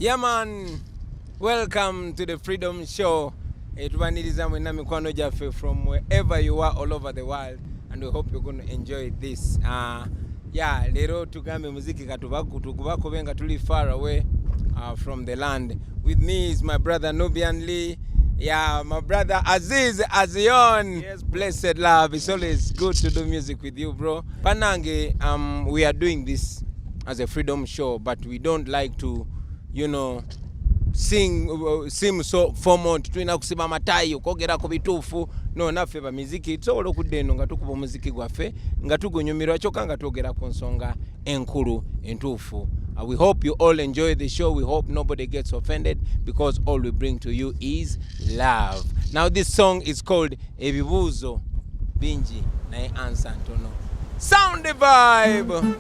Yeah, man. Welcome to the Freedom Show. From wherever you are all over the world, and we hope you're going to enjoy this. Yeah, lero tugambe muziki tukubako benga tuli far away from the land. With me is my brother Nubian Lee. Yeah, my brother Aziz Azion. Yes, blessed love. It's always good to do music with you, bro. Panange, we are doing this as a freedom show, but we don't like to, sing so formal twina kusiba matayo kogera ko bitufu no naffe ba muziki tsobola okudeno nga tukuba muziki gwaffe nga tugonyumirwa kyokka nga twogera ku nsonga enkulu entuufu. We hope you all enjoy the show. We hope nobody gets offended because all we bring to you is love. Now this song is called Ebibuzo Bingi naye Answer Ntono. Sound the vibe.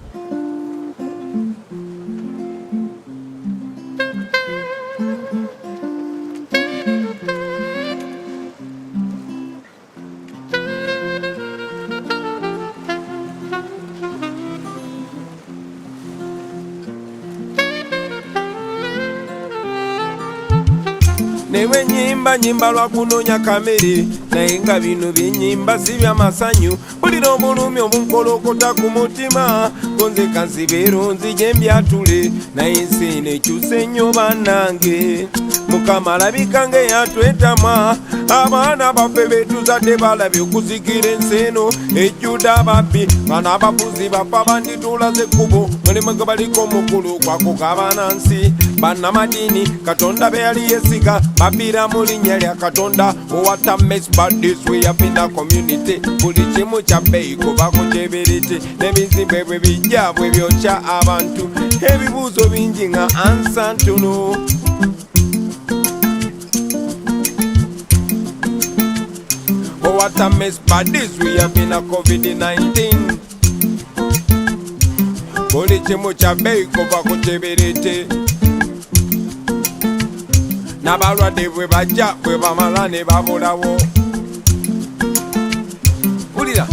Newe nyimba lwa kunonya kamere naye nga bino byenyimba si bya masanyu bulira obulumi obunkolokota ku mutima gonze kansibeero nzije mbyatule naye nsi nekyuse nnyo bannange Mukama alabika ng'eyatwetama abaana baffe betuzadde balabye okuzikira ensi eno ejjudde ababbi bano abafuzi baffe banditulaze ekkubo mulimu gwe baliko omukulu kwako k'abaanansi bannamadiini Katonda be yali yeesiga babbira mu linnya lya Katonda what a mess but this way up in the community buli kimu kya bbeeyi kubako kyeberete n'ebizimbe bwe bijja bwe byokya abantu ebibuuzo bingi nga ansa ntono what a mess but this we have been a COVID-19 buli kimu kya bbeeyi kubako kyeberete n'abalwadde bwe bajja bwe bamala ne babulawo wulira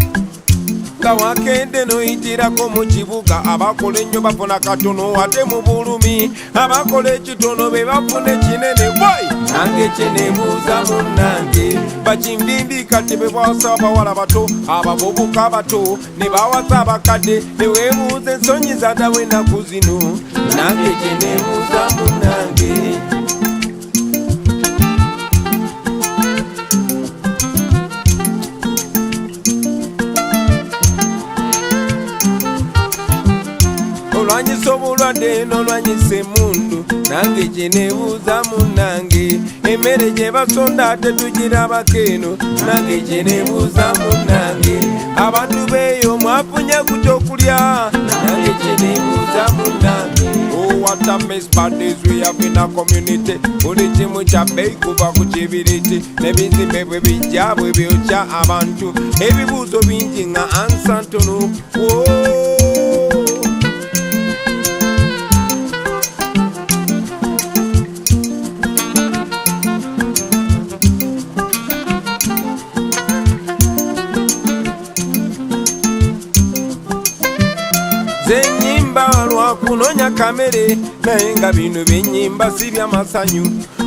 nga wakende noyitirako mu kibuga abakola ennyo bafuna katono ate mu bulumi abakola ekitono be bafuna ekinene bwai nange kyenebuuza munnange bakimbimbi kati be bawasa abawala bato abavubuka abato ne bawasa abakadde ne weebuuza ensonyi zadawe ennaku zino nange kyenebuuza munnange olwanyisa obulwadde n'olwanyisa emmundu nange gye neebuuza munnange emmere gye basonda ate tugirabako eno nange gye neebuuza munnange abantu beeyo mwafunye ku kyokulya nange gye neebuuza munnange what a mess but this we have in a community buli kimu kya bbeeyi kuva ku kibiriti n'ebizimbe bwe bijja bwe byokya abantu ebibuuzo bingi nga ansa ntono zenyimba lwa kunonya kamere naye nga bino byenyimba si bya masanyu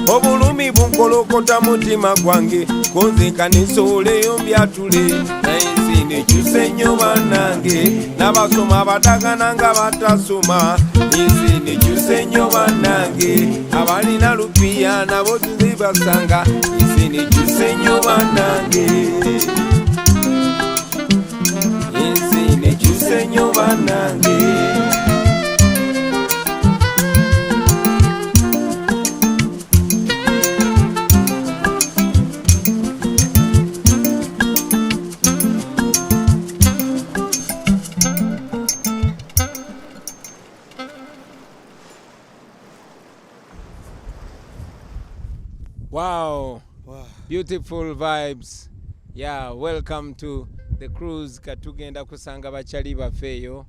obulumi bunkolokota mutima gwange konzeka nesooleyo mbyatule naye nsi nekyuse nnyo bannange n'abasoma abatagana nga batasoma ensi nekyuse nnyo bannange abalina lupiya nabo tuzibasanga ensi nekyuse nnyo bannange ensi nekyuse nnyo bannange Wow. Beautiful vibes. Yeah, welcome to the cruise katugenda kusanga bachali bafeyo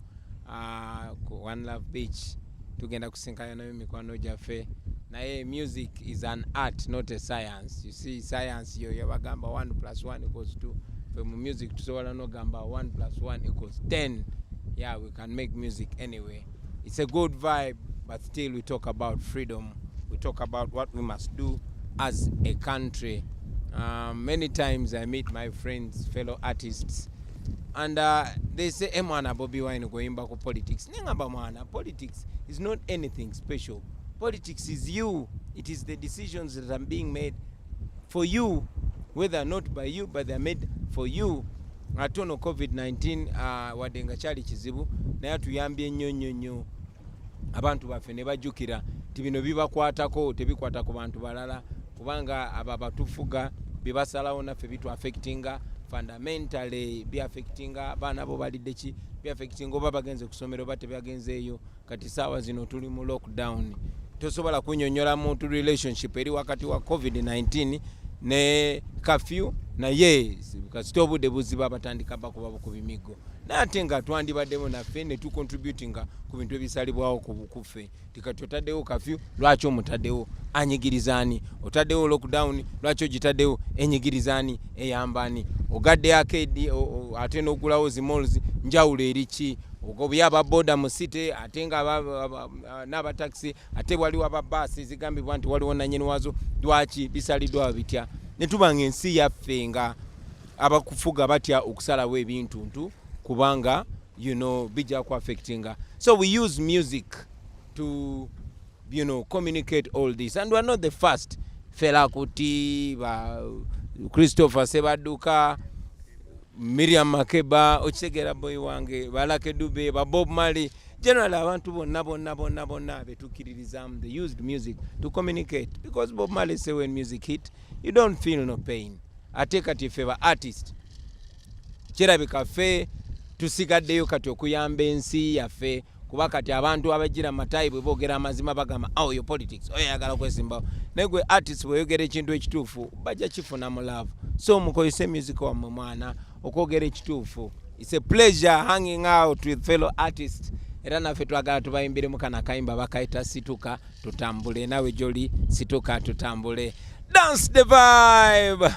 ku One Love Beach tugenda kusinkana nayo mikwano gyaffe naye music is an art not a science. You see science yo yabagamba 1 + 1 = 2 from music tusobola no gamba 1 + 1 = 10. Yeah, we can make music anyway. It's a good vibe. but still we talk about freedom. We talk about what we must do as a country. Many times I meet my friends, fellow artists, and they say, "Mwana Bobi Wine going back to politics." Nengamba mwana, politics is not anything special. Politics is you. It is the decisions that are being made for you, whether not by you, but they're made for you. Atono COVID-19 wadenga chali kizibu naye tuyambye nnyo abantu baffe ne bajjukira tibino bibakwatako tebikwata ku bantu balala kubanga aba batufuga bibasalawo naffe bitu affectinga fundamentally be affectinga abaana bo balidde ki be affectinga oba bagenze kusomero bate bagenzeeyo kati saawa zino tuli mu lockdown tosobola kunyonyola muntu relationship eri wakati wa COVID-19 ne curfew na yes kasita obudde buziba batandika bakuba ku bimigo nate nga twandibaddemu naffe ne tucontributinga ku bintu ebisalibwawo ku bukuffe tikati otaddewo curfew lwaki omutaddewo anyigirizaani otaddewo lockdown lwaki ogitaddewo enyigirizaani eyambani ogadde arcade ate n'ogulawo zi malls njawulo eriki ogobya ababoda mu city ate nga n'abataxi ate waliwo ababaasi zigambibwa nti waliwo nannyini wazo lwaki bisaliddwa bitya ne tuba ng'ensi yaffe nga abakufuga batya okusalawo ebintuntu kubanga bijja ku affectinga. So we use music to communicate all this, and we are not the first. Fela Kuti, Christopher Sebaduka, Miriam Makeba, Ochegera Boy Wange, Balake Dube, Bob Marley, generally abantu bonna betukiririzam. They used music to communicate because Bob Marley say when music hit, you don't feel no pain. Ate kati favor artist. Kirabika ffe tusigaddeyo kati okuyamba ensi yaffe kuba kati abantu abagira matayi bwe boogera amazima bagamba yo politics oyagala kwesimbawo naye gwe artist bweyogera ekintu ekituufu bajja kifuna mu love. So mukozese music wammwe mwana okwogera ekituufu. It's a pleasure hanging out with fellow artists. Era naffe twagala tubayimbiremu kana kayimba bakayita situka tutambule. Nawe joli situka tutambule. Dance the vibe.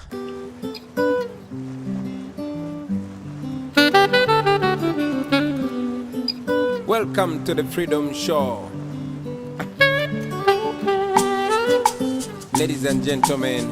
Welcome to the Freedom Show. Ladies and gentlemen,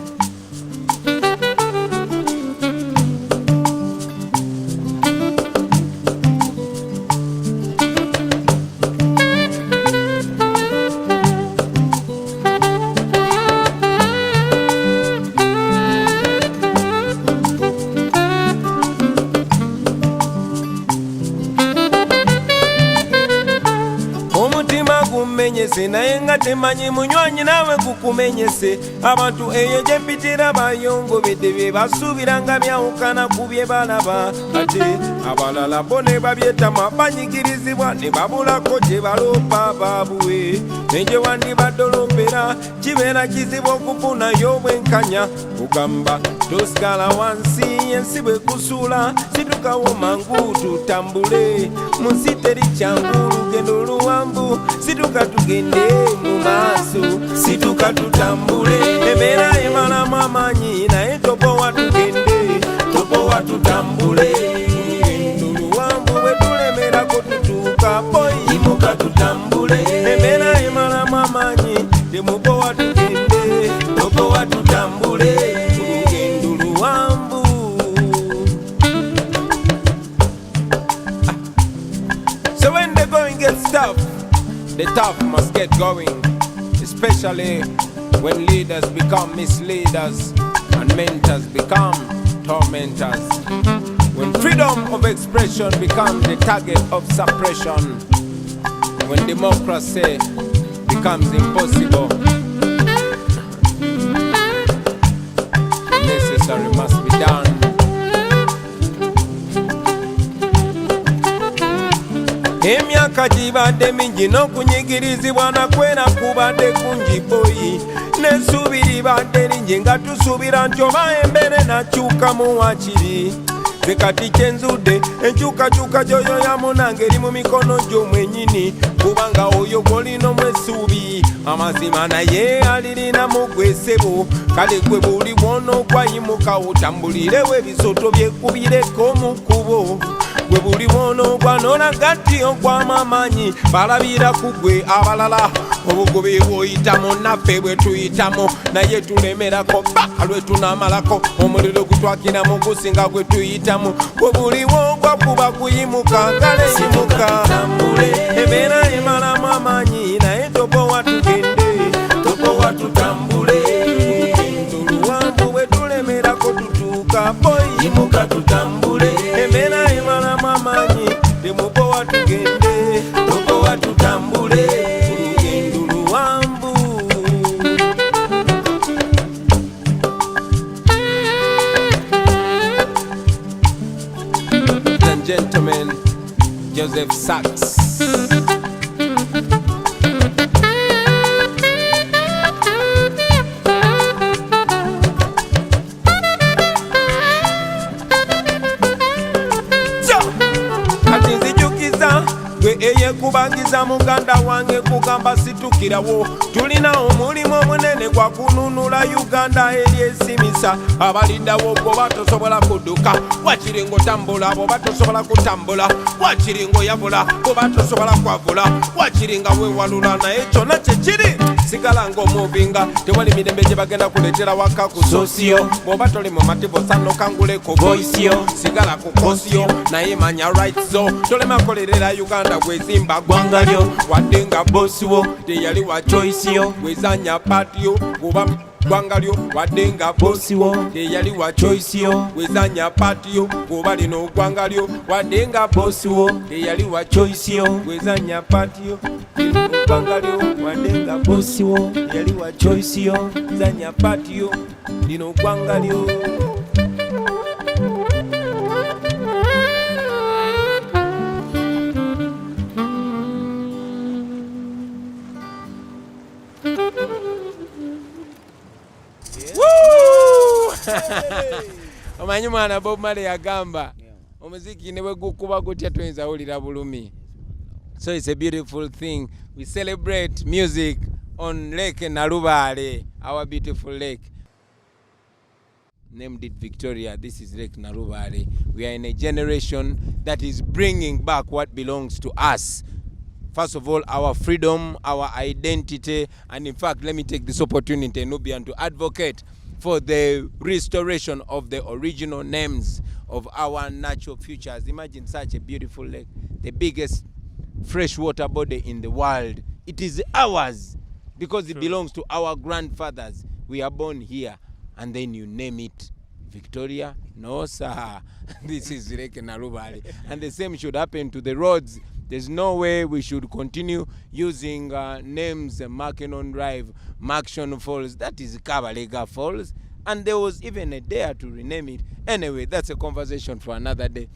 kumenyese naye nga temanyi munywanyi nawe kukumenyese abantu eyo gye mpitira bayongobedde bye basuubira nga byawukana ku bye balaba ate abalala bo ne babyetama banyigirizibwa ne babulako gye baloopa baabwe negye wandibadde olompera kibeera kizibu okufunayo obwenkanya kugamba tosigala wansi ensi bwe kusuula situkawo mangu tutambule mu nsi teri kyangu lugendo luwanvu situka tugende mu maaso situka tutambule embeera emalamu amaanyi naye topowa tugende topowa tutambule lugendo luwanvu bwe tulemerako tutuuka boyimuka tutambule embeera emalamu amaanyi temupowa tugende topowa tutambule lugendo luwanvu. So when the going gets tough, the tough must get going, especially when leaders become misleaders and mentors become tormentors. When freedom of expression becomes the target of suppression. When democracy becomes impossible. The necessary must be done. Emyaka gibadde mingi n'okunyigirizibwa nakwera kubadde kungi boyi n'essuubi libadde lingi nga tusuubira nti oba embeera nakyuka mu wakiri ze kati kyenzudde enkyukakyuka gyoyo yamunange eri mu mikono gyo mwennyini kubanga oyo gw'olina omwessuubi amazima naye alirinamu gwesebo kale gwe buli bwona okwayimuka otambulirewo ebisoto byekubireko mu kkubo gwe buli wono gwanona gatti okwamamanyi balabira kugwe abalala obugobe bwoyitamu naffe bwe tuyitamu naye tulemerako paka lwe tunamalako omuliro gutwakiramu gusinga gwe tuyitamu gwe buliwo gwakuba kuyimuka ngale yimuka embeera emalamu amanyi naye topowa tugende topowa tutambule tuluwambu bwe tulemerako tutuuka boyi yimuka tutambule embeera emalamu amanyi temupowa tugende topowa tutambule olugendo luwambu. Ladies and gentlemen, Joseph Sachs. Eye kubangiza muganda wange kugamba situkirawo tulina omulimu omunene gwa kununula Uganda eryesimisa abaliddawo goba tosobola kudduka wakiri ng'otambula bw'oba tosobola kutambula wakiri ng'oyabula bw'oba tosobola kwavula wakiri nga weewalula naye kyonna kyekiri sigala ng'omuvinga tewali mirembe gye bagenda kuleetera waka ku sosiyo bw'oba toli mu mativo sanokanguleko voisiyo sigala ku kosiyo naye manya rights zo tolema kolerera Uganda gwezimba gwangalyo wadde nga bosiwo teyali wa choice yo gwezanya patio kuba gwangalyo wadde nga bosiwo teyali wa choice yo gwezanya patio kuba lino gwangalyo wadde nga bosiwo teyali wa choice yo gwezanya patio gwangalyo wadde nga bosiwo teyali wa choice yo zanya patio lino gwangalyo. Omanyi mwana Bob Marley yagamba omuziki ne bwe gukuba gutya tuyinza wulira bulumi. So it's a beautiful thing. We celebrate music on Lake Narubale, our beautiful lake. Named it Victoria. This is Lake Narubale. We are in a generation that is bringing back what belongs to us. First of all, our freedom, our identity, and in fact, let me take this opportunity, Nubian, to advocate for the restoration of the original names of our natural futures. Imagine such a beautiful lake, the biggest freshwater body in the world. It is ours because it belongs to our grandfathers. We are born here, and then you name it Victoria. No, sir. This is Lake Narubale. And the same should happen to the roads. There's no way we should continue using names, Makinon Drive, Makshon Falls. That is Kabalega Falls. And there was even a dare to rename it. Anyway, that's a conversation for another day.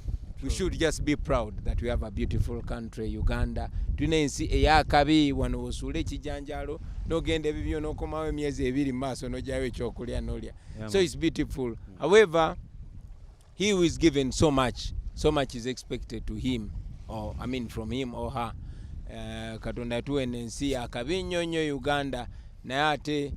We should just be proud that we have a beautiful country, Uganda. Tunensi eyakabi wano osule kijanjalo no gende bibyo no komawe myezi ebiri maso no jawe chokulya nolya. So it's beautiful. However, he who is given so much is expected to him, or I mean from him or her. Katonda tuenensi akabi nyonyo Uganda na ate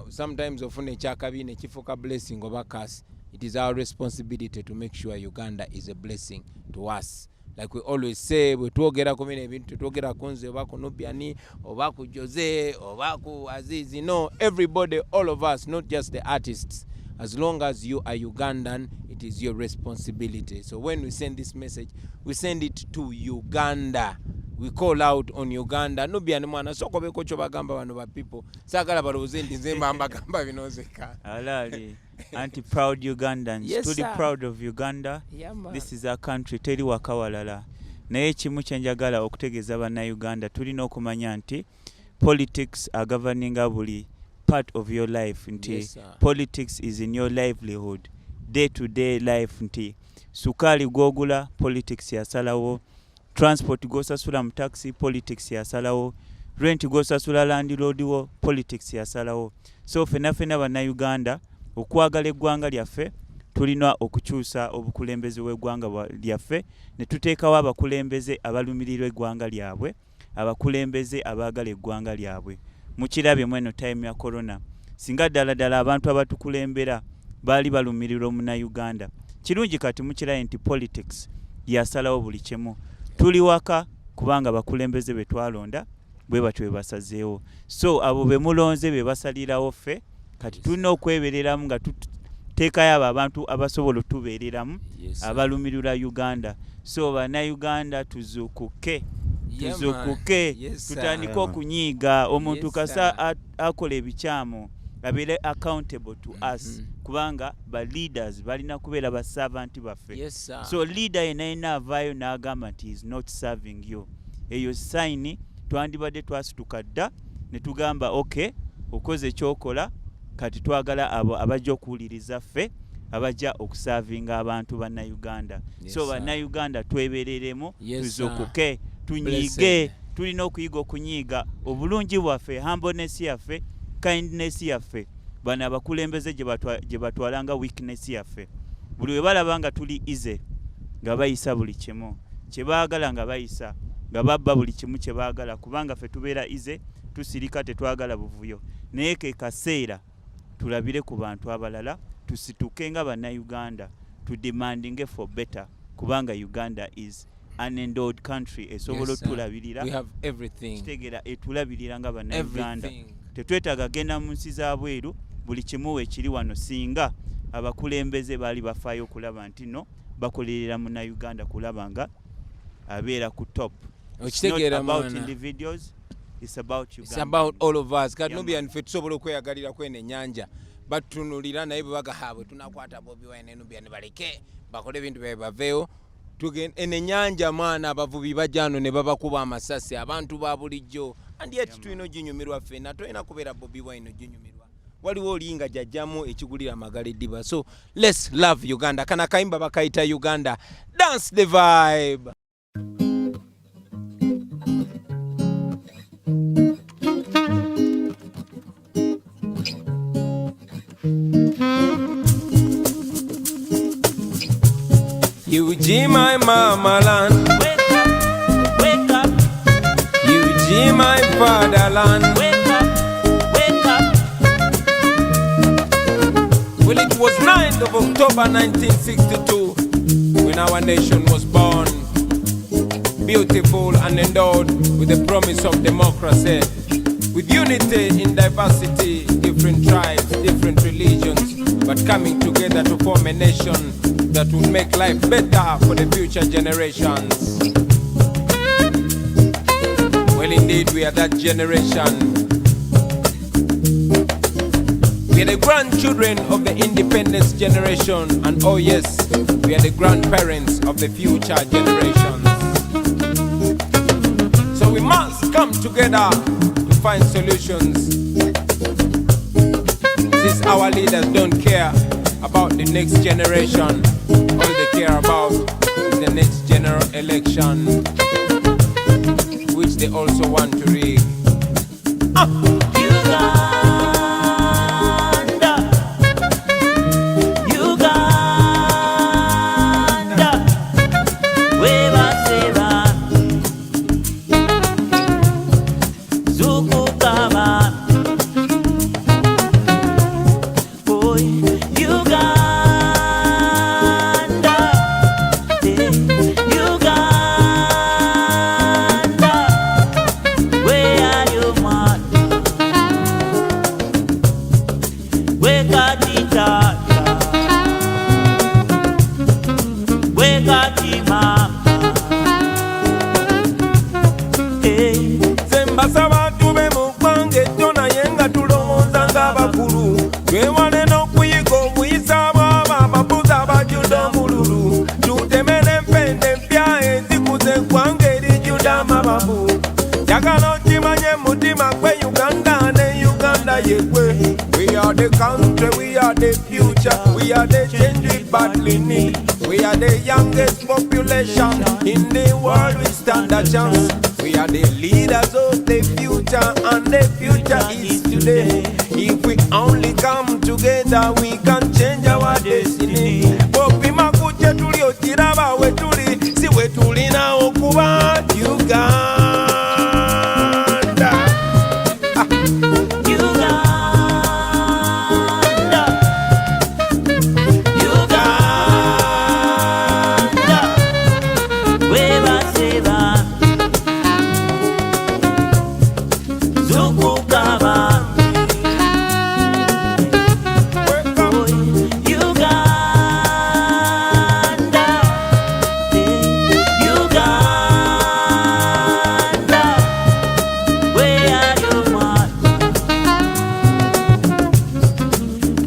sometimes ofune chakabi ne chifuka blessing oba curse. It is our responsibility to make sure Uganda is a blessing to us. Like we always say, we twogera kumine ebintu twogera kunze oba ku Nubiani oba ku Jose oba ku Azizi. No, everybody, all of us, not just the artists. As long as you are Ugandan, it is your responsibility. So when we send this message, we send it to Uganda. We call out on Uganda. Nubiani mwana soko beko choba gamba wano ba people. Sakala baroze ndi nzemba amba gamba binozeka. Alali. Anti-proud Ugandans. Yes, Truly proud of Uganda. Yeah, this is our country. Teri wakawalala. Naye kimu kyenjagala okutegeeza bannayuganda tulina okumanya nti politics are governing buli part of your life. Nti yes, politics is in your livelihood. Day to day life. Nti sukali gwogula politics yasalawo. Transport gosasula mu taxi politics yasalawo. Rent gosasula landlord wo politics yasalawo. So fena bannayuganda okwagala eggwanga lyaffe tulina okukyusa obukulembeze bw'eggwanga lyaffe ne tuteekawo abakulembeze abalumirirwa eggwanga lyabwe, abakulembeze abaagala eggwanga lyabwe. Mukirabye mweno time ya corona, singa ddala abantu abatukulembera baali balumirirwa Munnayuganda. Kirungi kati mukirabe nti politics yasalawo buli kimu. Tuli waka kubanga bakulembeze be twalonda bwe batyo bwe basazeewo. So abo be mulonze be basalirawo ffe kati tulina okwebereramu nga tuteekayo abo abantu abasobola otubeereramu abalumirira Uganda. So bannayuganda tuzuukuke tutandike okunyiiga omuntu kasa akola ebikyamu abeere accountable to us kubanga ba leaders balina kubeera ba servant baffe. So leader yenayina avaayo n'agamba nti is not serving you, eyo sign twandibadde twasituka dda ne tugamba okay okoze ekyokola kati twagala abo abajja okuwuliriza ffe abajja okusavinga abantu bannayuganda. So bannayuganda twebereremu tuzuukuke tunyiige, tulina okuyiga okunyiiga obulungi bwaffe, humbleness yaffe, kindness yaffe, bano abakulembeze gye batwalanga weakness yaffe. Buli we balaba nga tuli easy nga bayisa buli kimu kye baagala nga bayisa nga babba buli kimu kye baagala kubanga ffe tubeera easy tusirika tetwagala buvuyo. Naye ke kaseera tulabire ku bantu abalala tusituke nga bannayuganda tudemandinge for better kubanga Uganda is an endowed country esobola otulabirira. We have everything. Kitegera etulabirira nga bannayuganda. Tetwetaaga genda mu nsi za bweru buli kimu ekiri wano singa abakulembeze baali bafaayo okulaba nti no bakolerera munnayuganda kulaba nga abeera ku top. It's not about individuals, it's about Uganda. It's about all of us. Kati nobya nfe tusobola okweyagalira kwene ennyanja batunulira naye bwe bagahaabwe tunakwata Bobi Wine nobya ne baleke bakole ebintu byabe baveewo ennyanja mwana abavubi bajano ne babakuba amasasi abantu ba bulijjo and yet tulina oginyumirwa ffenna tolina kubeera Bobi Wine oginyumirwa. Waliwo olinga jajjamu ekigulira amagala eddiba. So let's love Uganda. Kana kayimba bakayita Uganda. Dance the vibe. UG my mama land. Wake up. UG my fatherland. Wake up. Well, it was 9th of October 1962 when our nation was born, beautiful and endowed with the promise of democracy, with unity in diversity, different tribes, different religions, but coming together to form a nation that will make life better for the future generations. Well, indeed, we are that generation. We are the grandchildren of the independence generation, and oh yes, we are the grandparents of the future generations. So we must come together to find solutions. Since our leaders don't care about the next generation, all they care about is the next general election, which they also want to rig. We are the country, we are the future, we are the change we badly need. We are the youngest population in the world, we stand a chance. We are the leaders of the future, and the future is today. If we only come together, we can change our destiny. Bobi makuche tuli otiraba we tuli, si we tuli na okuba Uganda.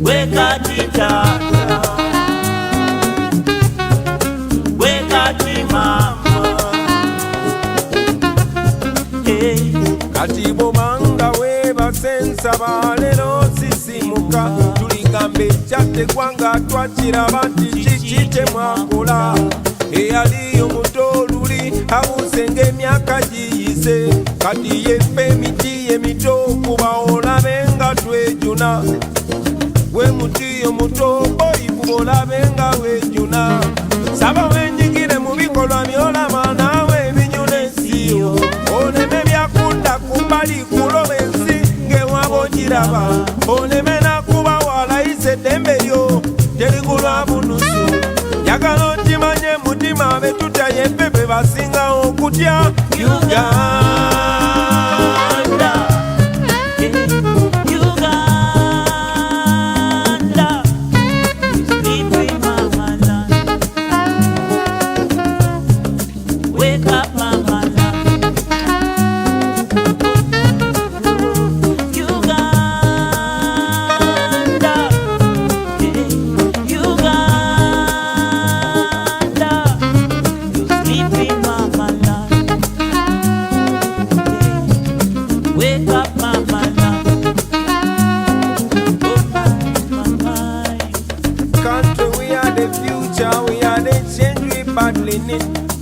wekati tata, wekati mama. Hey. Kati bobanga weba sensa balero sisimuka tuligambe chatte kwanga twakiraba nti kiki kyemwakola eyali omutoluli abusenge emyaka giyise kati yefe emiti emito kuba olabe nga twejuna gwe muti omuto boyi olabe nga wejuna saba wenyigire mu bikolwa byolaba naawe ebinyula ensiyo oleme byakunda kumbali kuloba ensi ngewaba ogiraba oleme nakuba walayise eddembe lyo terigulwa bunusu yagala okimanye mutima betutaye ffe be basingawo okutya Uganda.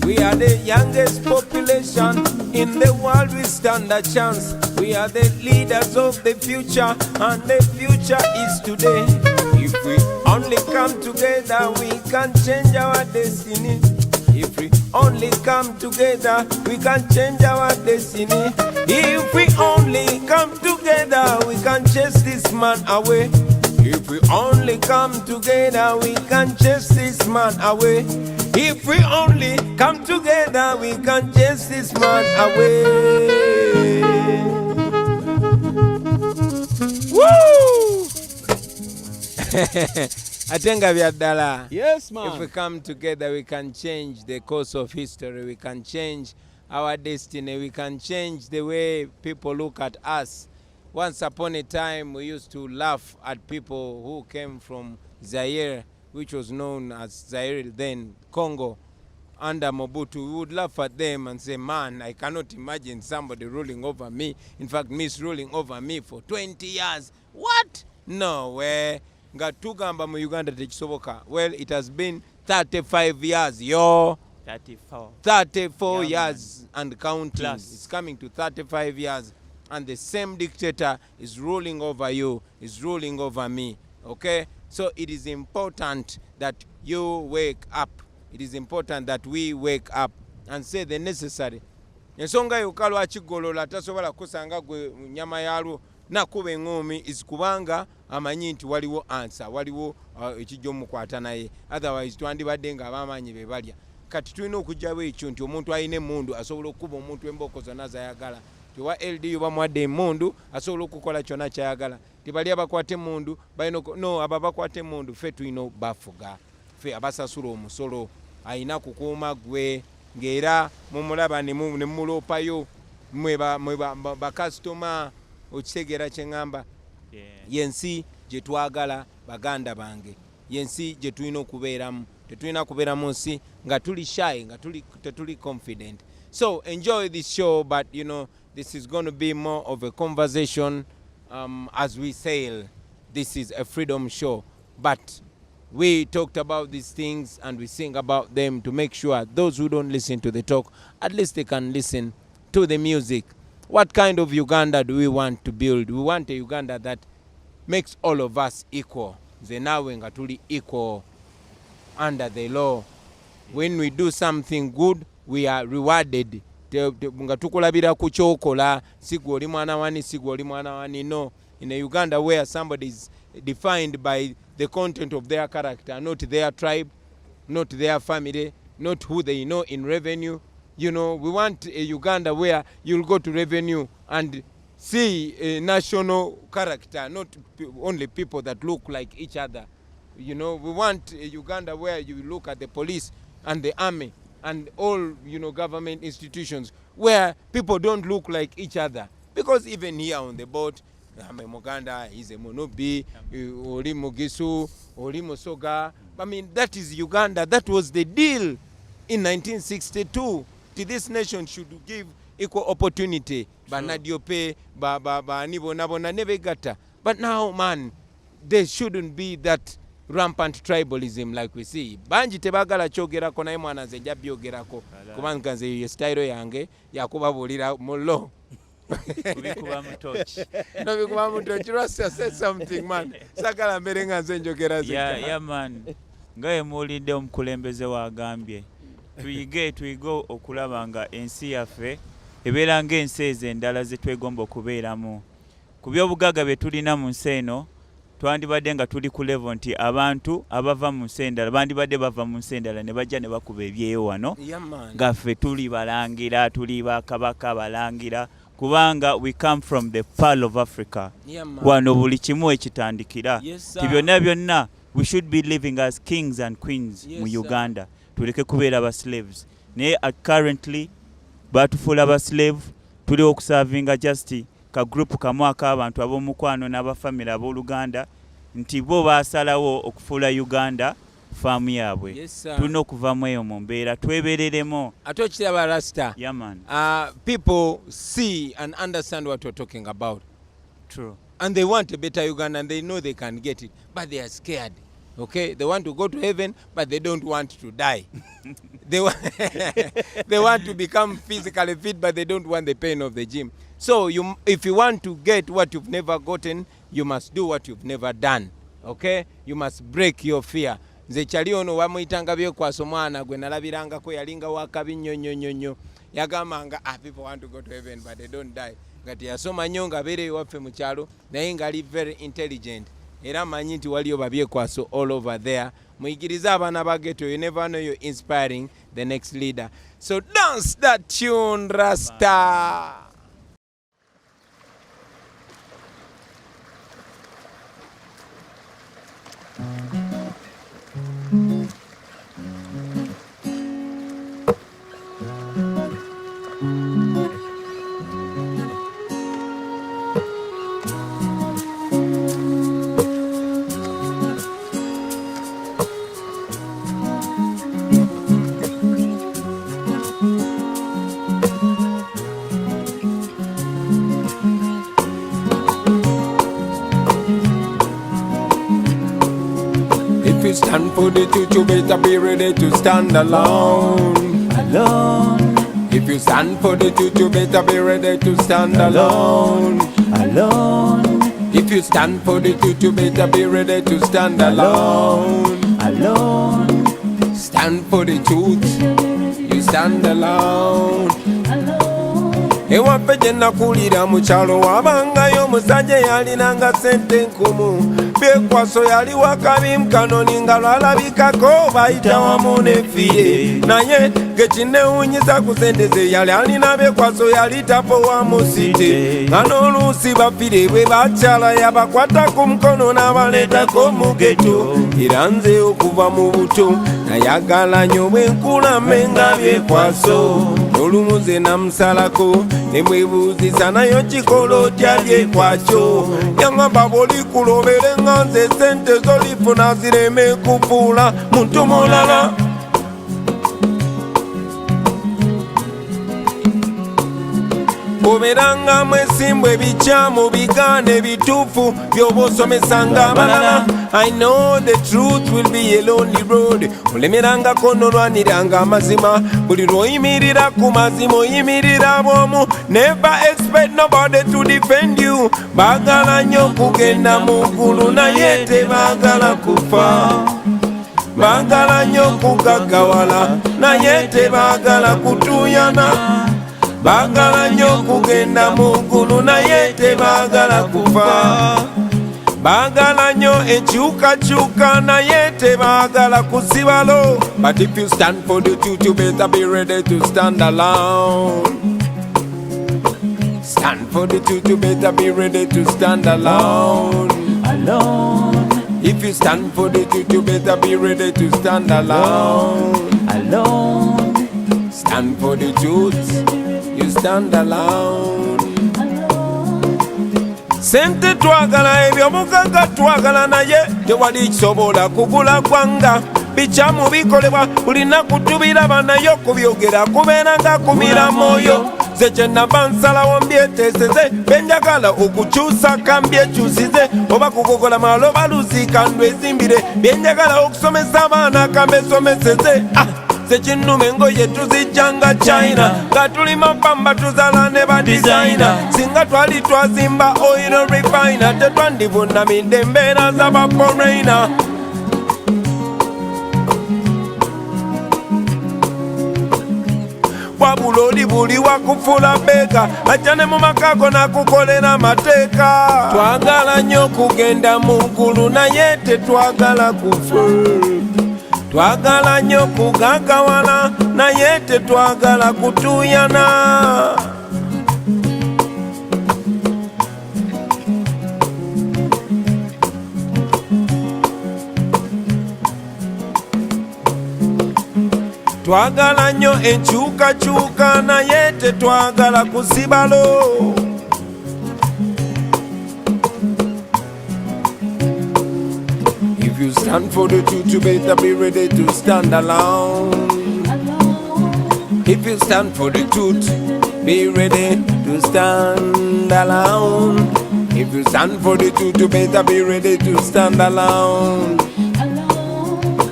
We are the youngest population in the world. We stand a chance. We are the leaders of the future, and the future is today. If we only come together, we can change our destiny. If we only come together, we can change our destiny. If we only come together, we can chase this man away. If we only come together, we can chase this man away. If we only come together, we can chase this man away. Woo! Atenga byaddala. Yes, man. If we come together, we can change the course of history. We can change our destiny. We can change the way people look at us. Once upon a time, we used to laugh at people who came from Zaire, which was known as Zaire then, Congo, under Mobutu. We would laugh at them and say, man, I cannot imagine somebody ruling over me. In fact, misruling over me for 20 years. What? No way. Ngatugamba mu Uganda tekisoboka. Well, it has been 35 years, yo. 34 years and counting. Plus. It's coming to 35 years. And the same dictator is ruling over you, is ruling over me. Okay? So it is important that you wake up. It is important that we wake up and say the necessary. Ensonga yokalo akigolola tasobola kusanga gwe nyama yalwo nakuba engoomi is kubanga amanyi nti waliwo answer, waliwo ekijjo mukwata naye. Otherwise twandibadde nga abamanyi be balya. Kati tulina okujjawo ekyo nti omuntu alina emmundu asobola okuba omuntu emboko zonna zayagala. Tiwa LDU bamuwadde emmundu asobola okukola kyonna kyayagala. Tibali abakwate emmundu balina no aba bakwate emmundu ffe tulina bafuga. Ffe abasasula omusolo ayina kukuuma gwe ng'era mumulaba ne muloopayo mwe bakasitoma okitegeera kye ŋŋamba. Yensi gye twagala baganda bange. Yensi gye tulina okubeeramu. Tetulina kubeeramu nsi nga tuli shy, nga tetuli confident. So enjoy this show, but you know, this is going to be more of a conversation as we sail. This is a freedom show, but we talked about these things and we sing about them to make sure those who don't listen to the talk, at least they can listen to the music. What kind of Uganda do we want to build? We want a Uganda that makes all of us equal. Zenawe nga tuli equal under the law. When we do something good, we are rewarded. Nga tukulabira ku kyokola, sigwe oli mwana wani, sigwe oli mwana wani. No, in a Uganda where somebody is defined by the content of their character, not their tribe, not their family, not who they know in revenue. You know, we want a Uganda where you'll go to revenue and see a national character, not only people that look like each other. You know, we want a Uganda where you look at the police and the army and all, you know, government institutions where people don't look like each other. Because even here on the boat, Muganda is a Munubi, Oli Mugisu, Oli Musoga. I mean, that is Uganda. That was the deal in 1962. This nation should give equal opportunity. Banadiope, Nibonabona Nevegata. But now, man, there shouldn't be that rampant tribalism like we see. Banji tebagala chogera ko naye mwana nze njja byogerako kubanga nze ye style yange yakubabulira mullo. Kubikuba mutochi. No bikuba mutochi. Rasta said something, man. Sakala mbere nga nze njogera zika. Yeah, man. Ngaye mulinde omukulembeze wagambye. Tuyigo okulaba nga ensi yaffe ebeera ng'ensi ezo endala ze twegomba okubeeramu. Ku by'obugagga bye tulina mu nsi eno twandibadde nga tuli ku level nti abantu abava mu nsi endala bandibadde bava mu nsi endala ne bajja ne bakuba ebyeyo wano nga ffe tuli balangira, tuli bakabaka balangira, kubanga we come from the Pearl of Africa. Wano buli kimu ekitandikira. Ti byonna we should be living as kings and queens mu Uganda. Tuleke kubeera ba slaves. Naye currently batufuula ba slave, tuli okuservinga just ka group kamu ak'abantu ab'omukwano n'abafamily ab'Oluganda nti bo baasalawo okufuula Uganda faamu yaabwe. Tulina okuvamu eyo mu mbeera twebereremo. Ate okiraba Rasta. Yeah, man. People see and understand what we're talking about. True. And they want a better Uganda and they know they can get it, but they are scared. Okay, they want to go to heaven, but they don't want to die. they want to become physically fit, but they don't want the pain of the gym. So if you want to get what you've never gotten, you must do what you've never done. Okay, you must break your fear. Nze kyali ono wamuyitanga byekwaso mwana gwe nalabirangako yalinga wakabi nnyo yagambanga people want to go to heaven but they don't die. Ngati yasoma nnyo nga abeereyo waffe mu kyalo naye ngali very intelligent. Era manyi nti waliyo babyekwaso all over there. Muyigirize abaana ba ghetto. You never know you're inspiring the next leader. So dance that tune, Rasta. If you stand for the truth, you better be ready to stand alone. Alone. If you stand for the truth, you better be ready to stand alone. Alone. If you stand for the truth, you better be ready to stand alone. Alone. Stand for the truth, you stand alone. Ewaffe gye nakulira mu kyalo wabangayo omusajja yalinanga ssente nkumu. Byekwaso yali wakabi mukanoni nga lwalabikako bayita wamu n'effiye. Naye gekinewunyisa ku ssente ze yali alina Byekwaso yali tapowa mu site. Nga n'oluusi baffire bwe bakyala yabakwata ku mukono n'abaleetako mu ghetto. Era nze okuva mu buto nayagala nnyo bwe nkulame nga Byekwaso. Olumu ze namusalako ne mwebuuzisa nayo kikola otya Byekwakyo. Yaŋŋamba bw'olikulobere nga nze ssente z'olifuna zireme kufuula muntu mulala. Oberanga mwesimbu ebikyamu bigaana ebituufu by'oba osomesanga abalala. I know the truth will be a lonely road. Olemerangako n'olwaniranga amazima. Buli lw'oyimirira ku mazima oyimirira bw'omu. Never expect nobody to defend you. Baagala nnyo kugenda mu ggulu naye tebaagala kufa. Baagala nnyo kugaggawala naye tebaagala kutuuyana. Baagala nnyo kugenda mu ggulu naye tebaagala kufa. Baagala nnyo enkyukakyuka naye tebaagala kusibalo. But if you stand for the truth, you better be ready to stand alone. Stand for the truth, you better be ready to stand alone. Alone. If you stand for the truth, you better be ready to stand alone. Alone. Stand for the truth, you stand alone. sente twagala, eby'omugagga twagala, naye tewali kisobola kugula ggwanga. Bikyamu bikolebwa buli nnaku tubiraba, naye okubyogera kubeera nga kumira mwoyo. Nze kye nnava nsalawo mbyeteeseze, byenjagala okukyusa ka mbyekyusize, oba kugogola malo baluziika ndwezimbire, byenjagala okusomesa abaana ka mbesomeseze. Sekinnuma engoye tuzijjanga China, nga tulima pamba tuzala ne ba designer. Singa twali twazimba oil refiner, tetwandivunamidde embeera z'aba foreigner. Wabula oli buli wakufula beeka, ajja ne mu makago nakukolera amateeka. Twagala nnyo okugenda mu ggulu, naye tetwagala kufa. Twagala nnyo kugagawala, naye tetwagala kutuuyana. Twagala nnyo enkyukakyuka, naye tetwagala kusibalo. If you stand for the truth, you better be ready to stand alone. If you stand for the truth, be ready to stand alone. If you stand for the truth, you better be ready to stand alone.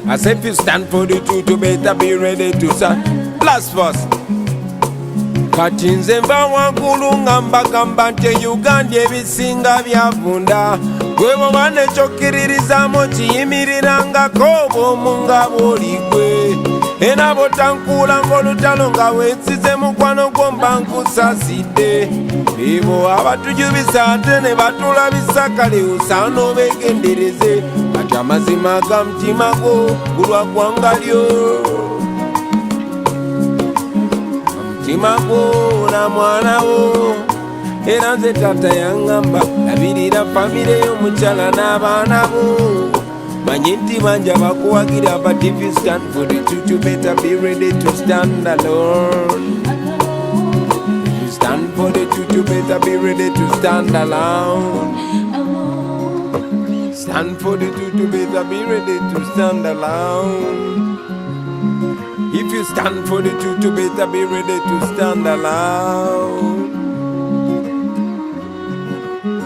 I say if you stand for the truth, you better be ready to stand. Last verse. Kati nze nva waggulu nga mbagamba nti Uganda ebisinga byavunda, gwe bw'oba nekyokkirirrizaamu kiyimirirangako bw'omu nga bw'oli gwe. Era bw'otankuula ng'olutalo nga weesize mukwano gwo mba nkusaasidde. Ebo abatujubisa ate ne batulabisa, kale osaana obeegendereze. Kati amazima ga mutima gwo gulwa ggwanga lyo, mutima gwo na mwana wo. Era nze taata yaŋŋamba labirira famire y'omukyala n'abaana bo. Manyi nti bangi abakuwagira, but if you stand for the truth, you better be ready to stand alone. If you stand for the truth, you better be ready to stand alone. Stand for the truth, you better be ready to stand alone. If you stand for the truth, you better be ready to stand alone.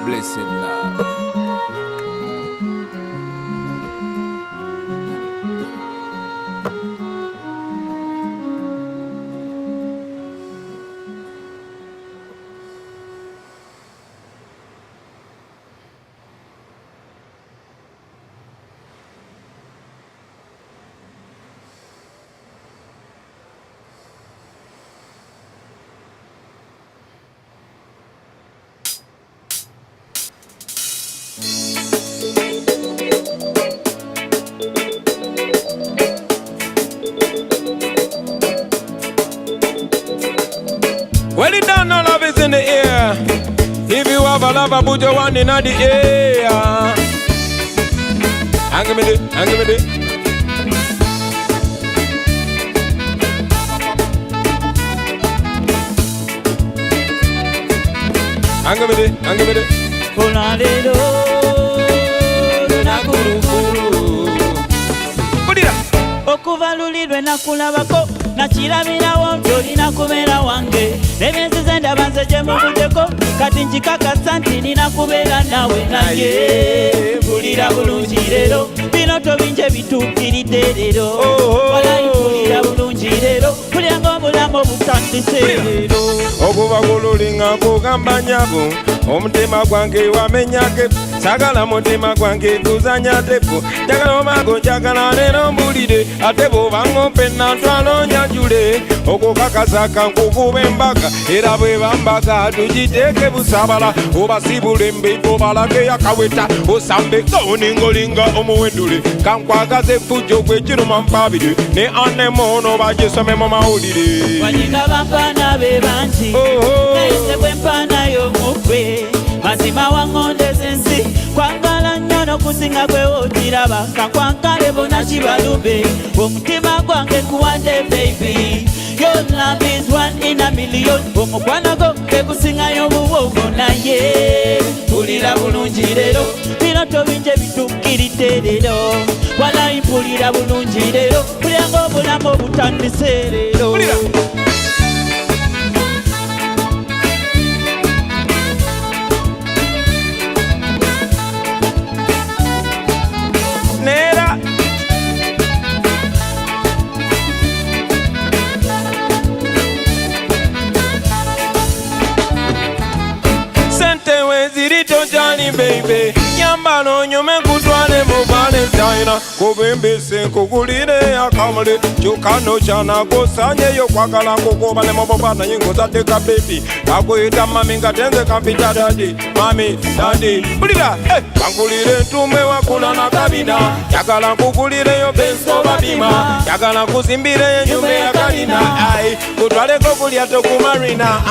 Blessed love. Well, it done, no love is in the air. If you have a lover, put your one in the air. Hang me there, hang me there. Hang me there, hang me there. Olalelo, lunakulukulu. Put it up. Okuvalulirwe nakulabako, nakirabirawo nti olina kubeera wange. Emyezi ze ndaba nze gye muvudeko, kati nkikakasa nti nina kubeera nawe nange. Mpulira bulungi leero, bino tobinje bituukiridde leero. Walayi mpulira bulungi leero, mpulira ng'obulamu obutandise leero. Okuva bululi nga kugamba nyabo, omutima gwange wamenyake. Sagala mutima gwange kuzanya tepo, njagala omago njagala leero mbulire, ate bw'oba ng'ompenna ntwalo nyanjule. Okukakasa kankukube embaga, era bwe bambaga tugiteeke busabala. Obasibule embeeko balage yakaweta, osambe ng'oningolinga omuwendule. Kankwagaze effujjo gwe kiruma mpabire, ne anemono bagisome mu mawulire. Wanyika bampaana be bangi, nayise bwe mpaana y'omukwe. Mazima wangondeze ensi, kwagala nnyo n'okusinga gwe wotiraba. Kakwankale bonna kibalumbe, omutima gwange kuwadde baby. Your love is 1 in a million. Omukwano go tegusingayo buwogo naye. Mpulira bulungi leero, binoto bingi bitukkiridde leero. Walayi mpulira bulungi leero, mpulira ng'obulamu obutandise leero. Nera sente weziri tojani baby yambalo nyume kutwale mu Valentine kubembese kugulire akamule chukano chana kusanye yo kwagala kukubale mabobana yingo zateka baby akuyita mami ngatenze kampita daddy mami daddy bulira bangulire ntume wakula na kabina yagala kugulire yo benso babima yagala kuzimbire nyume ya kalina ai kutwale kokulya tokumarina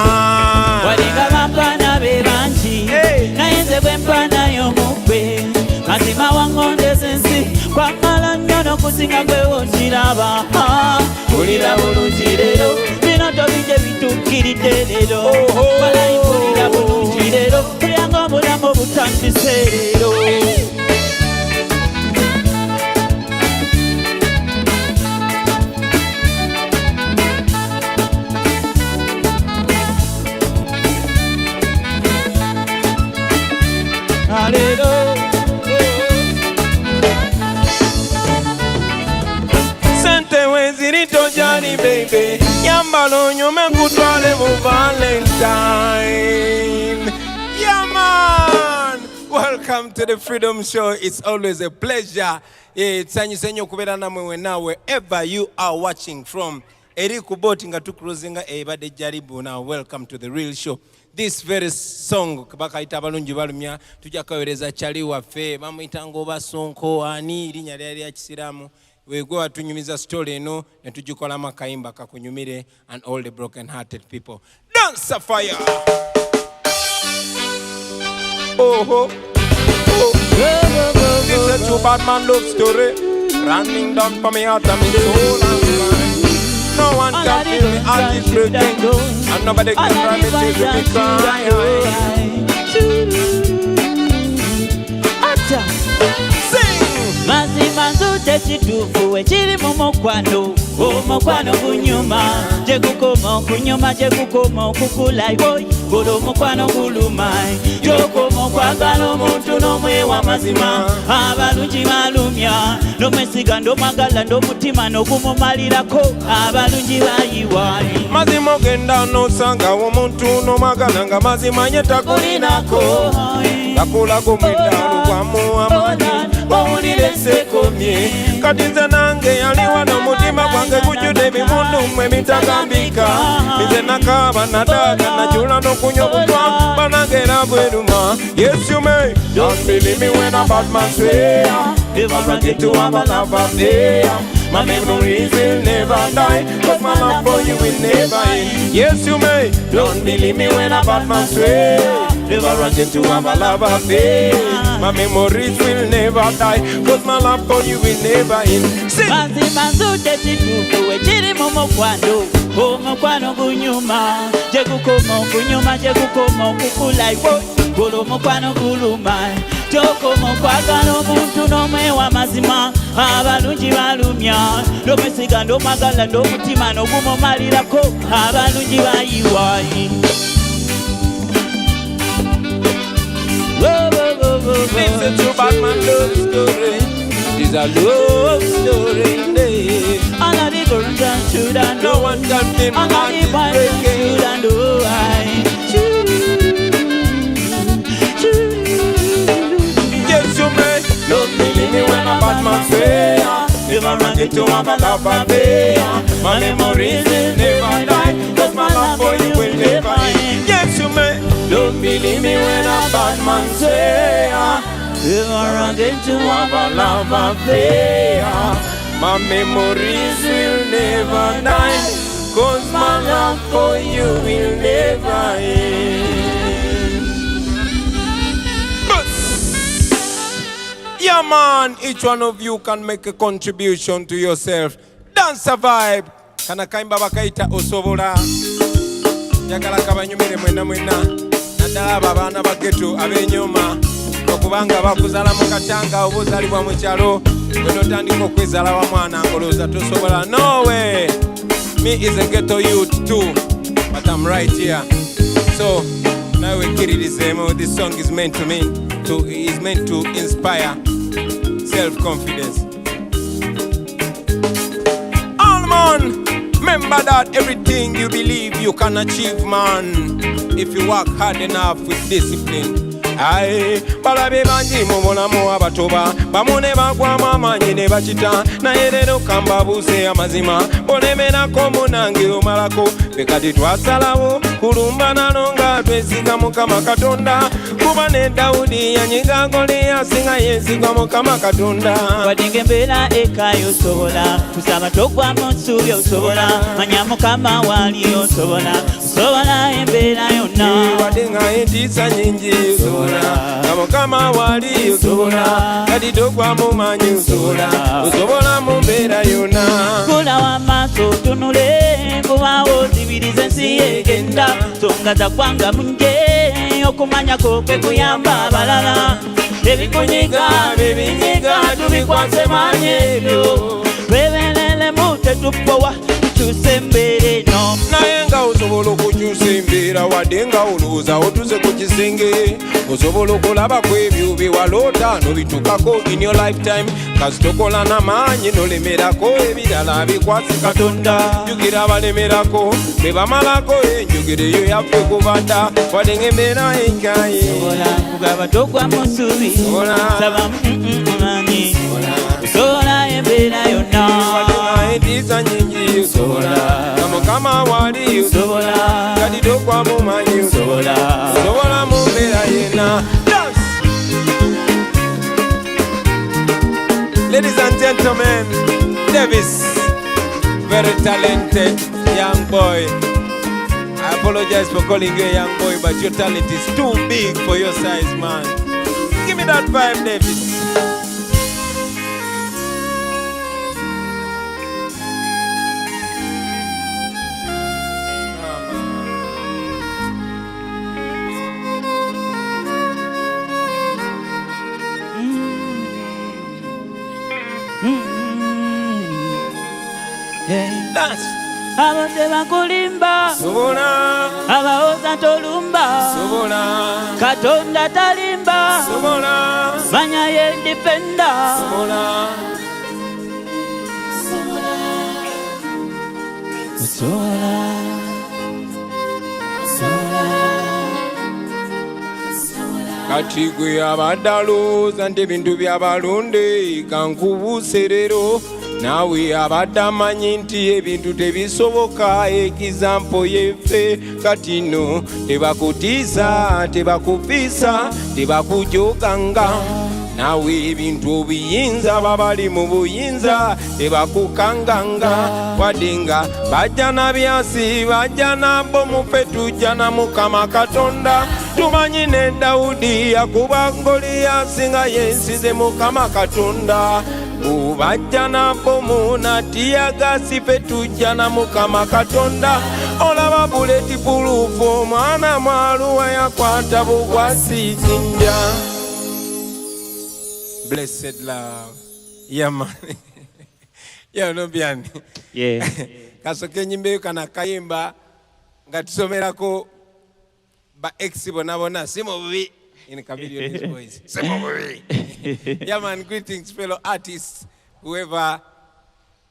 Walinga bampana bebanji nayenze bwe mpana y'omukwe mazima wangonde sensi kwamala nnyo n'okusinga gwe wonjiraba mpulira bulungi leero binoto bingi bitukkiridde leero walayi mpulira bulungi leero mpulira ng'obulamu obutandise leero. Sente weziri tojani baby yambalo nyume kutwale mu Valentine. Yeah man, welcome to the Freedom Show. It's always a pleasure. It's senyo kubera namwe wena wherever you are watching from. Eri kuboti nga tukruzinga ebade jaribu. Now welcome to the real show. This very song bakaita abalungi balumya tujja kawereza chali waffe bamuyita ngoba sonko ani linya lyali ya kisiramu wegwe watunyumiza story eno ne tujikola makayimba kakunyumire and all the broken hearted people. Dance a fire. Oh. This is a true bad man love story running down for me heart and me soul and mind. No one can feel me heart is breaking and nobody can cry me tears with me crying. Mazima nzute kituufu ekiri mu mukwano omukwano gunyuma gyegukoma okunyuma gyegukoma okukula boy golo omukwano guluma gyokoma okwagala omuntu n'omwewa mazima abalungi balumya n'omwesiga nd'omwagala nd'omutima n'ogumumalirako abalungi bayiwaali mazima ogenda n'osangawo omuntu n'omwagala nga mazima nye takulinako gakulako mweddalu gwamu amaanyi owulire sekomye kati nze nange yaliwa n'omutima gwange gujjudde ebimundu mmwe bitagambika nze nakaaba nadaaga najula n'okunywa obutwa banagera bweruma. Yes you may don't believe me when a bad man swear if I run into a love affair. My memories will never die, cause my love for you will never end. Yes you may don't believe me when a bad man swear never run into a love affair. My memories will never die, cause my love for you will never end. Sing! Mazima nzute kituufu ekiri mu mukwano omukwano gunyuma gyegukoma okunyuma gyegukoma okukula golo omukwano guluma gyokoma okwagala omuntu n'omwewa mazima abalungi balumya n'omwesiga nd'omwagala nd'omutima n'ogumumalirako abalungi bayiwaali. This is a true bad man love story. It's a love story. All of the girls and children, No one can feel my all of heart the is boys and breaking. children, Yes you may don't believe me when a bad man swear if I run into a love affair. My memories will never die, cause my love for you will never end. Yes you may don't believe me when a bad man swear if I run into a love affair. My memories will never die, cause my love for you will never end. Yeah man, each one of you can make a contribution to yourself. Dance a vibe. kana kayimba bakaita osobola njagala kabanyumire mwena naddala abo abaana ba ghetto ab'enyooma okubanga bakuzala mu katanga oba ozaalibwa mu kyalo bwenotandika okwezala wa mwana ngolooza tosobola. No way! Me is a ghetto youth too, but I'm right here. So now we get it. This song is meant to me, is meant to inspire self-confidence. All man, remember that everything you believe you can achieve, man, if you work hard enough with discipline. Aye, balabe bangi mu bulamu abatoba bamu ne bagwamu amaanyi ne bakita naye leero kambabuuse amazima bolemerako munange omalako ffe kati twasalawo kulumba nalo nga twesiga Mukama Katonda kuba ne Dawudi yanyiga Goliaasi nga yeesiga Mukama Katonda. Wadinga embeera ekayo osobola kusaba togwamu nsuubi osobola manya Mukama waali osobola embeera yonna wadinga entiisa nyingi osobola na Mukama waali osobola kati togwamu maanyi osobola mu mbeera yonna. Kula w'amaaso tunule kubaawo zibiriza ensi egenda songa za kwanga munje okumanyako kwe kuyamba abalala ebikunyiga bibinyiga tubikwase maanyi ebyo twebeereremu tetupowa tukyuse embeera eno. Naye nga osobola okukyusa embeera wadde nga olowooza otuze ku kisenge osobola okulaba ku ebyo bye waloota n'obitukako in your lifetime kasi tokola n'amaanyi n'olemerako ebirala bikwase Katonda. Jjukira abalemerako be bamalako enjogero eyo yaffe kubadda wadde ng'embeera enkaye kugaba togwamu nsuubi saba maanyi osobola embeera yonna wadde entiisa nyingi osobola na Mukama waali osobola kati togwamu maanyi osobola mu mbeera yenna. Ladies and gentlemen, Davis, very talented young boy. I apologize for calling you a young boy, but your talent is too big for your size, man. Give me that vibe, Davis. Dance. Abadde bakulimba Sobola abawoza tolumba sobola Katonda talimba sobola manya ye defender sobola kati gwe abadde alowooza nti ebintu by'abalonde kankubuuse leero naawe abadde amanyi nti ebintu tebisoboka ekizampo yeffe kati nno tebakutiisa tebakufiisa tebakujoganga naawe ebintu obiyinza babali mu buyinza tebakukanganga wadde nga bajja na byasi bajja nabo muffe tujja na Mukama Katonda tumanyi ne Dawudi yakuba Goliaasi nga yensize Mukama Katonda bajja nabo munatiyagasi ffe tujja na Mukama Katonda olaba buleti pulufu omwana mwaluwa yakwata bugwasi jinja. Blessed love. Yeah, man. Yeah, no biani. yeah Kasoke nyimbe kana kayimba nga tusomerako ba ex bona simo bubi in Chameleon his voice. Simo bubi. Yeah, man, greetings fellow artists, whoever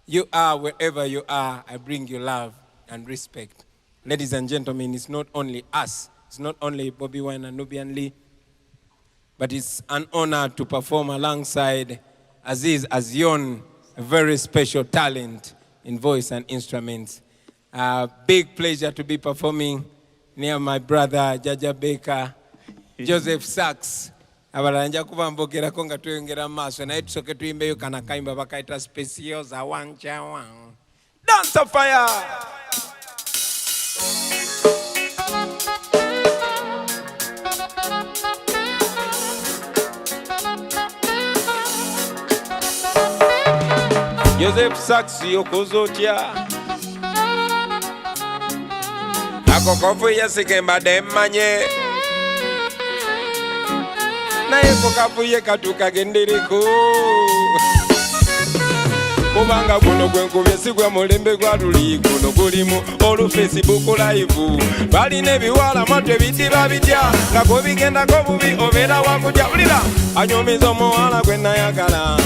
you are, wherever you are, I bring you love and respect. Ladies and gentlemen, it's not only us, it's not only Bobi Wine and Nubian Lee, but it's an honor to perform alongside Aziz Azion, a very special talent in voice and instruments. Big pleasure to be performing near my brother Jaja Baker, Joseph Sachs. Abalanja kuba mbogerako nga tweyongera maaso naye tusooke tuyimbeyo kana kayimba bakaita speciosa wanchawa. Dance of fire! Joseph Sachs yokozotya ako kofuye sikembadde mmanye naye ko kafuye katukagendereko kubanga guno gwenkubye si gwe mulembe gwa luli guno gulimu olu Facebook live balina ebiwala mwatwe ebidiba bitya nga gobigendako bubi obeera wakutya ulira anyumiza omuwala gwe nayagala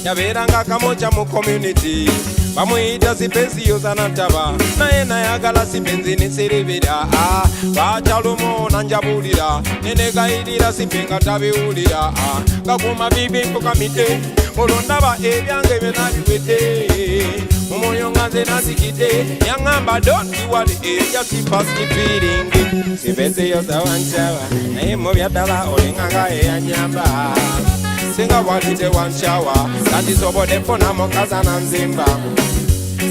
yabeera nga kamoca mu community bamuyita sipensi yozanataba naye nayagala sipenzi neserebera bacalumo nanjabulira nenegayirira sipenga tabiwulira gakuma bibi mpukamite olondaba ebyange byenabiwete mumwoyo nga nze nazikite yaŋŋamba don't worry just pass me feeling sipenzi yozawancawa naye mubyaddala olenganga eyanyamba singa walite wanshawa nandisobodde funamu kazana nzimba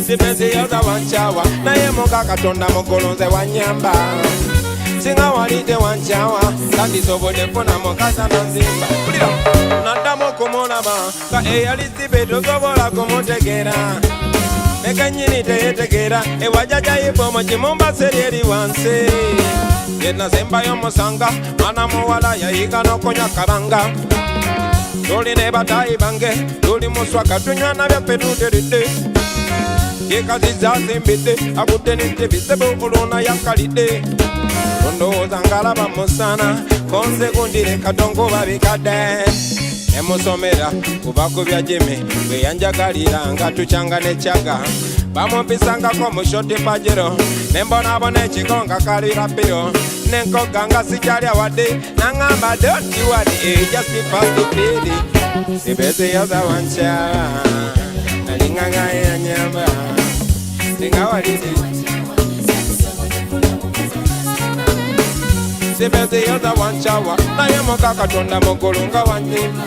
sipenzi yoza wanshawa naye muka katonda mugolonze wanyamba singa walite wanshawa nandisobodde funamu kazana nzimba naddamu okumulaba nga eyali sibe tosobola kumutegeera nekanyini teyetegeera ewajajayibomo kimumbaseri eri wansi yenasembayo musanga mwana muwala yayiga n'okonya kabanga tuli ne batayi bange tuli muswaka tunywana byaffe tuteredde yekaziza zimbidde akudde nette bizibu oluna yakalidde ondowooza ngalaba musana konze gundire katongo babikadde emusomera kuba ku bya jimi bwe yanjagalira nga tukyanga nekyaga bamumpisangako mu shoti pajero nembonabona ekigo nga kalira piro nenkoga nga sikyalya wadde naŋŋamba don't worry just pass the pity sibese yoza wancawa nalinganga yanyamba singa waliti sibese yoza wancawa naye muka katonda mugulu nga wanyimba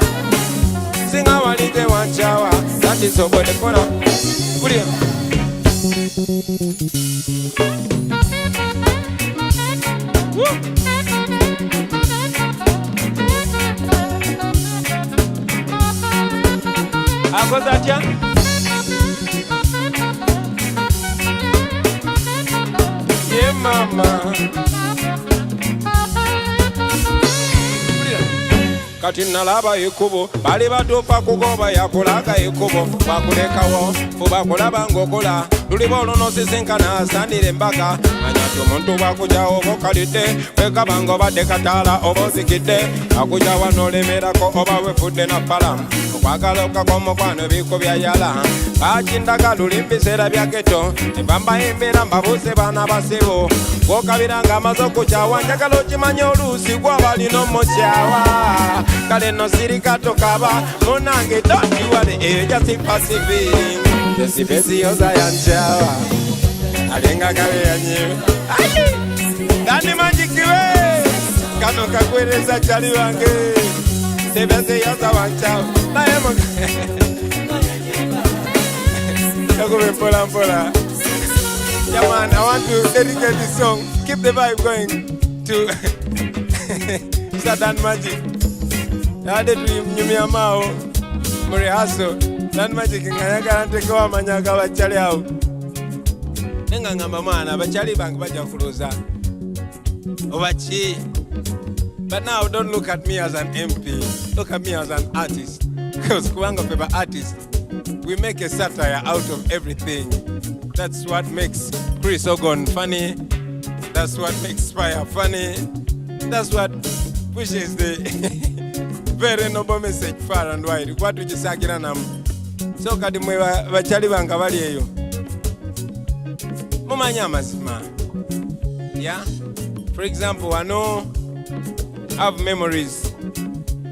singa walite wancawa nandisobodde kola kulya akoze atya ye mama kati nalaba ekkubo bali batuufa kugoba yakulaga ekkubo bakulekawo fuba kulaba ng'okola luliba olunosisinkana asandira embaga anyati omuntu bwakujawo oba okalidde wekaba nga obadde kataala oba ozikidde akujawa n'olemerako oba wefudde na fala okwagala okakomukwano biiko byayala bakindaga luli mbiseera bya geto nebambayembera mbabuuse baana basibo gwokabira nga amaze okukyawa njagala okimanye oluusi gwabalina omukyawa kale no sirikatokaba munange dontiwale eyo jasipasiviri esipesi yoza yancawa alenga gabe yanyiwe dani manjikiwe kano kagwereza chali wange sepesi yoza wancawa naye yakube mpola mpola. Yeah man, I want to dedicate this song. Keep the vibe going to Sadan Magic. I did nyumia mao mrehaso Dan Magic nganyagala ntekewa manyaga bachali awo nenga ngamba mwana bachali bange bajja kuloza obachi. But now don't look at me as an MP, look at me as an artist, because kubanga feba artist we make a satire out of everything. That's what makes Chris Ogon funny, that's what makes Spire funny, that's what pushes the very noble message far and wide. What would you say nam? So kadi mwe bachali banga bali eyo mumanya amazima. Yeah, for example, I know have memories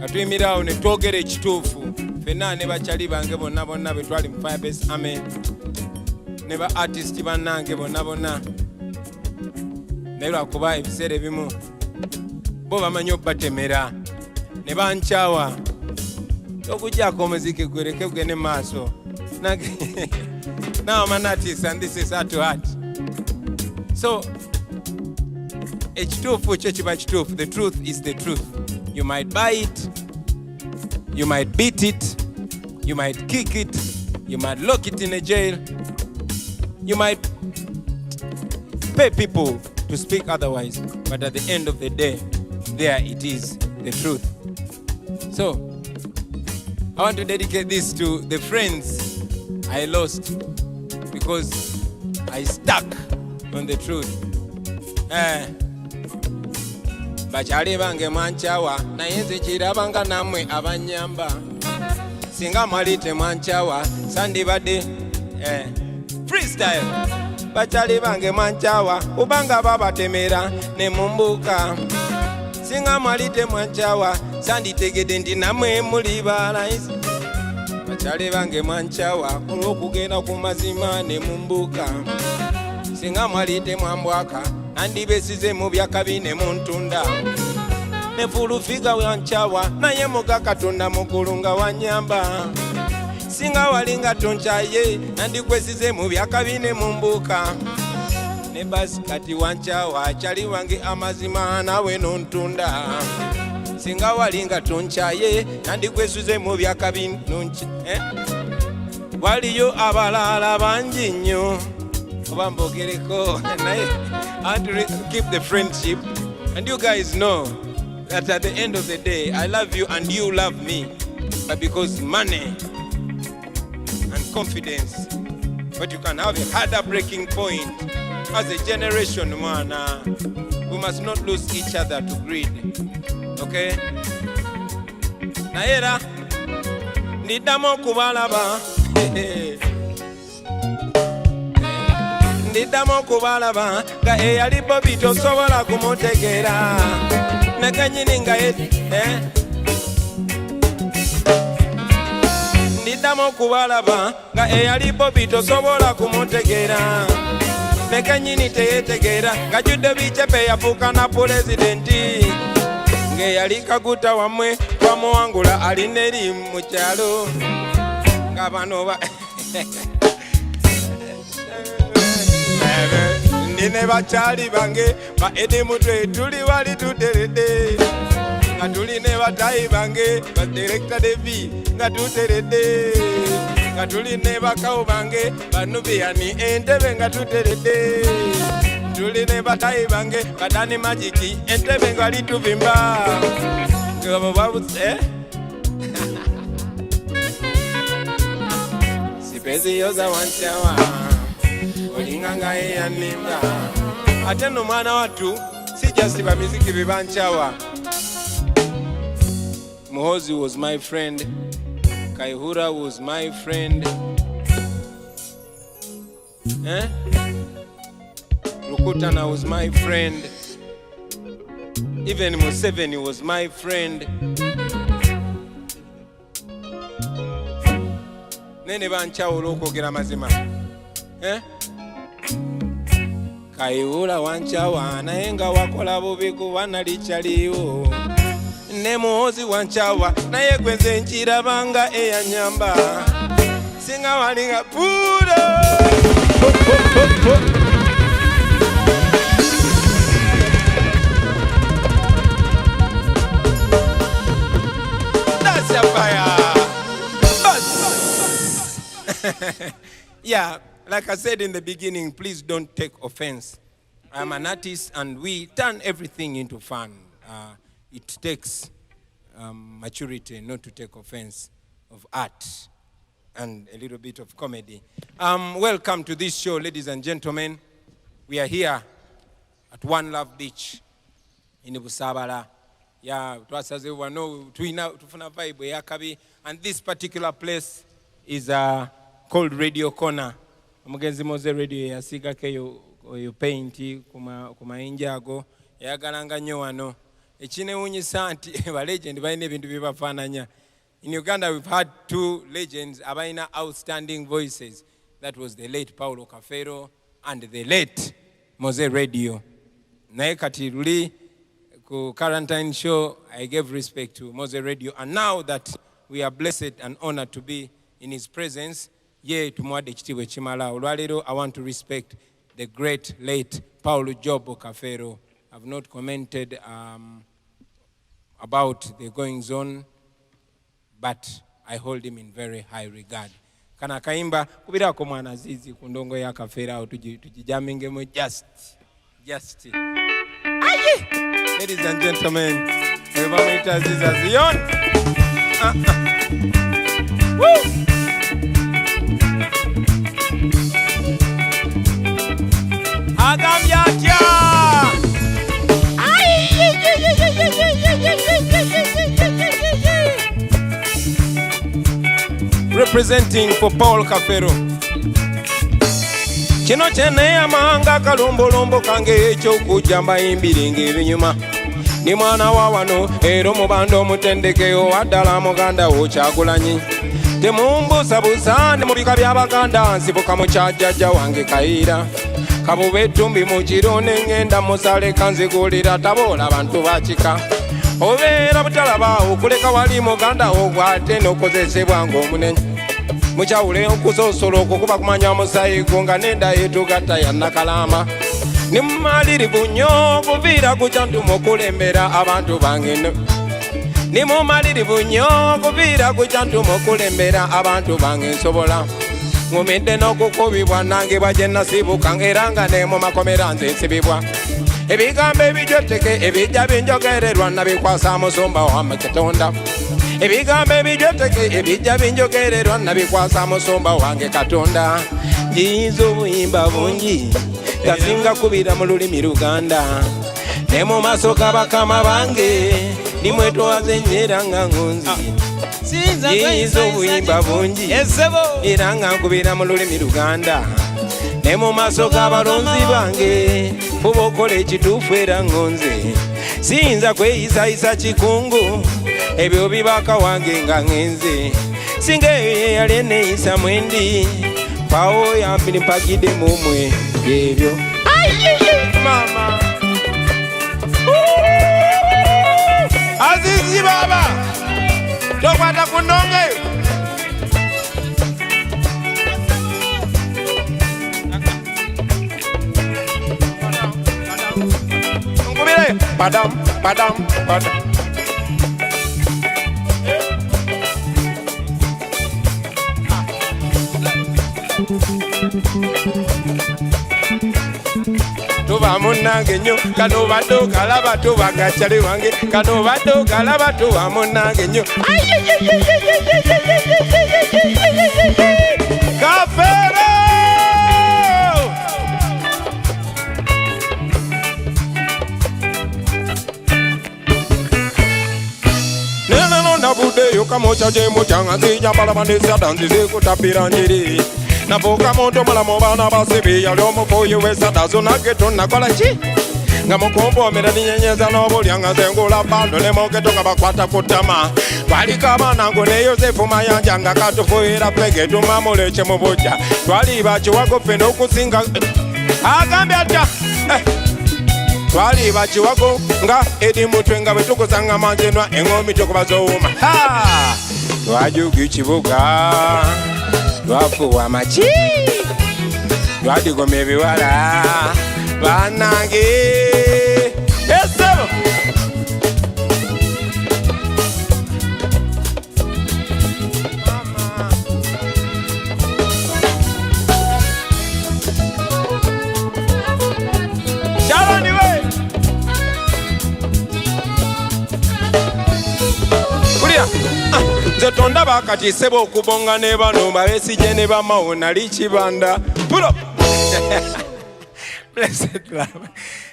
atuyimirawo ne twogera ekituufu fenna ne bachali bange bonna bonna betwali mu Firebase Army ne ba artist bannange bonna bonna naye lwakuba ebiseera ebimu bo bamanyi obbatemera ne bankyawa okujjako omuziki gwereke gugende maaso. Now I'm an artist and this is heart to heart. So ekituufu kyo kiba kituufu. The truth is the truth. You might buy it, you might beat it, you might kick it, you might lock it in a jail, you might pay people to to speak otherwise, but at the end of the day, there it is, the truth. So, I want to dedicate this to the friends I lost because I stuck on the truth. Bachali bange mwanchawa na yenze chirabanga namwe abanyamba singa mwalite mwanchawa sandi bade freestyle. Bachali bange mwanchawa ubanga babatemera ne mumbuka singa mwalite mwanchawa sandi tegede ndi namwe muli balaisi. Bachali bange mwanchawa olwokugenda ku mazima ne mumbuka singa mwalite mwambwaka andibesize mu byakabi ne muntunda ne fulufiga wanchawa naye muga katonda mukulunga wanyamba singa walinga tonchaye nandikwesize mu byakabi ne mumbuka ne basi kati wanchawa chali wange amazima nawe nontunda singa walinga tonchaye nandikwesize mu byakabi nonchi waliyo abalala bangi nnyo obambogereko naye I want to keep the friendship, and you guys know that at the end of the day, I love you and you love me, but because money and confidence, but you can have a harder breaking point. As a generation, man, we must not lose each other to greed. Okay? Naera, nidamo kubalaba. Ndidamo kubalaba nga eyali bobi tosobola kumutegera nekanyini nga ndidamo kubalaba nga eyali bobi tosobola kumutegera nekanyini teyetegera nga judde bicepe yafuuka na pulezidenti ng'eyali kaguta wamwe twamuwangula alineri mu kyalo nga bano Ndine bachali bange ba edi mutwe tuli wali tuterede nga tuli ne batayi bange ba director devi nga tuterede nga tuli ne bakawo bange banubiani entebe nga tuterede tuli ne batayi bange badani majiki entebe nga lituvimba ngabo babuse sipezi yoza wanchawa olinganga eyanimba ate no mwana watu sijasiba miziki bibanchawa. Muhozi was my friend, Kaihura was my friend, Rukutana was my friend, even Museveni was my friend. Nene banchawo olw'okwogera mazima Kaihura wanchawa naye nga wakola bubi kuba nali kyaliwo ne Muhozi wanchawa naye gwenze nkirabanga eyanyamba singa walinga puro that's a fire. Yeah, like I said in the beginning, please don't take offense. I'm an artist and we turn everything into fun. It takes maturity not to take offense of art and a little bit of comedy. Welcome to this show, ladies and gentlemen. We are here at One Love Beach in busabala. Yeah, tufuna vibe yakabi, and this particular place is called Radio Corner. Omugenzi Moze Radio yasiga keyo paint kuma injago yagalanga nnyo wano ekinewunyisa nti ba legend balina ebintu bibafaananya. In Uganda we've had two legends abalina outstanding voices. That was the late Paulo Kafero and the late Moze Radio. Naye kati luli ku quarantine show I gave respect to Moze Radio, and now that we are blessed and honored to be in his presence, ye tumwadde ekitiibwa ekimala. Olwaleero I want to respect the great late Paulo Jobo Kafero. I've not commented about the goings on, but I hold him in very high regard. Kana kaimba kubirako mwana zizi ku ndongo ya Kafero awo tujijamingemu Just. Aye. Ladies and gentlemen, Evamita Ziza Zion. Woo! Agamyatia. Representing for Paul Kafero. Kino chene amanga kalombolombo kange ekyokujjamba imbiringa ebinyuma ni mwana wa wano era omubanda omutendekeo waddala muganda wo Kyagulanyi temumbusabusa ne mu bika by'Abaganda nsibuka mu kyajjajja wange Kayiira kabuba ettumbi mu kiro ne ngenda musale kanzigulira taboola abantu bakika obeera butalaba okuleka wali muganda wo gwate n'okozesebwa ng'omunene mukyawule okusoosola okukuba kumanya musayigo nga nenda yetugatta yannakalamba ni mumalirivu nnyo okuviira ku kyantuma okulembera abantu bange ni mumalirivu nnyo okuviira ku kyantuma okulembera abantu bange nsobola ngumidde n'okukubibwa nangebwa gye nasibuka era nga ne mu makomera nze nsibibwa ebigambo ebijoteke ebijja binjogererwa nabikwasa musumba wa Katonda ebigambo ebijoteke ebijja binjogererwa nabikwasa musumba wange Katonda njiza obuyimba bungi gasinga kubira mu lulimi Luganda ne mu maaso g'abakama bange nimwetwaze nnyera nga ngunzi njiza obuyimba bungi era nga nkubira mu lulimi Luganda ne mu maaso g'abalonzi bange fuba okola ekituufu era ngonze siyinza kweyisayisa kikungu ebyo bibaka wange nga ngenze singa eyo yeyali eneyisa mwendi pawo yambiri mpagidde mumwe byebyo mama Azizi baba tokwata ku ndongo nkubire padam padam padam tuba munange nnyo kano badde okalaba tuba gakyale wange kano badde okalaba tuba munange nnyo Kafero neno nabudeyo kamocha jemuchanga zinyambala bandisa danzize kutapira njiri navuka muntu mulamu baana basibi yali omufuuyi w'esadazo nageto nakola ki nga mukumbomera ninyenyeza n'obulya nga zengula bando ne mogeto nga bakwata ku ttama twaliko abaana ngo ne Yosefu Mayanja nga katufuuyira pege tumamuleke mu bujja twali bakiwago ffe n'okusinga agambye atya twali bakiwago nga edi mutwe nga bwe tukusanga manjenwa eŋŋombi tukuba z'owuma twajuga ekibuga twafuwa maki twadigoma ebiwala banange esebo shaloniwe kulira nze tondaba kati sebo okubonga ne bano babesije ne bamawo nali kibanda pull up blessed love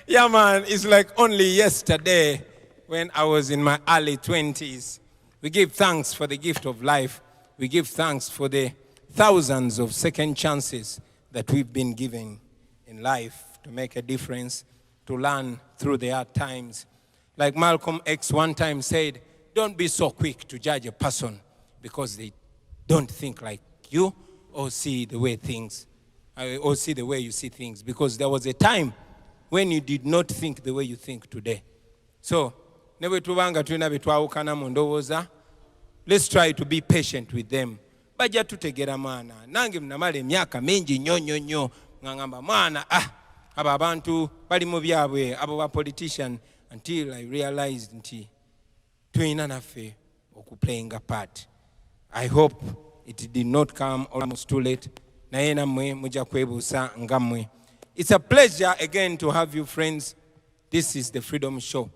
yeah man it's like only yesterday when I was in my early 20s we give thanks for the gift of life we give thanks for the thousands of second chances that we've been given in life to make a difference to learn through the hard times like Malcolm X one time said don't be so quick to judge a person because they don't think like you or see the way or see the way you see things. Because there was a time when you did not think the way you think today. So, let's try to be patient with them. Bajja tutegera maana. Nange mnamala emyaka mingi nnyo ngamba maana abo abantu bali mu byabwe abo ba politician until I realized nti tuyina naffe okuplaying a part. I hope it did not come almost too late. Naye nammwe mujja kwebuusa nga mmwe It's a pleasure again to have you, friends. This is the Freedom Show.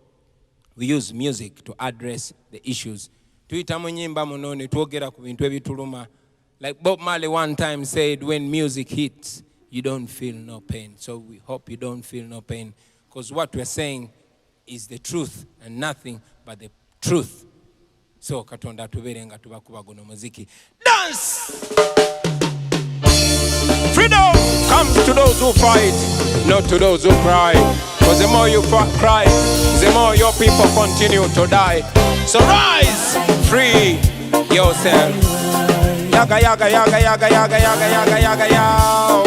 We use music to address the issues. Tuita munyimba munoni tuogera ku bintu ebituluma. Like Bob Marley one time said, when music hits, you don't feel no pain. So we hope you don't feel no pain. Because what we're saying is the truth and nothing but the truth. So katonda tuberenga tubakuba guno muziki. Dance! Freedom comes to those who fight, not to those who cry. Because the more you cry, the more your people continue to die. So rise, free yourself. Yaga, yaga, yaga, yaga, yaga, yaga, yaga, yaga, yaga.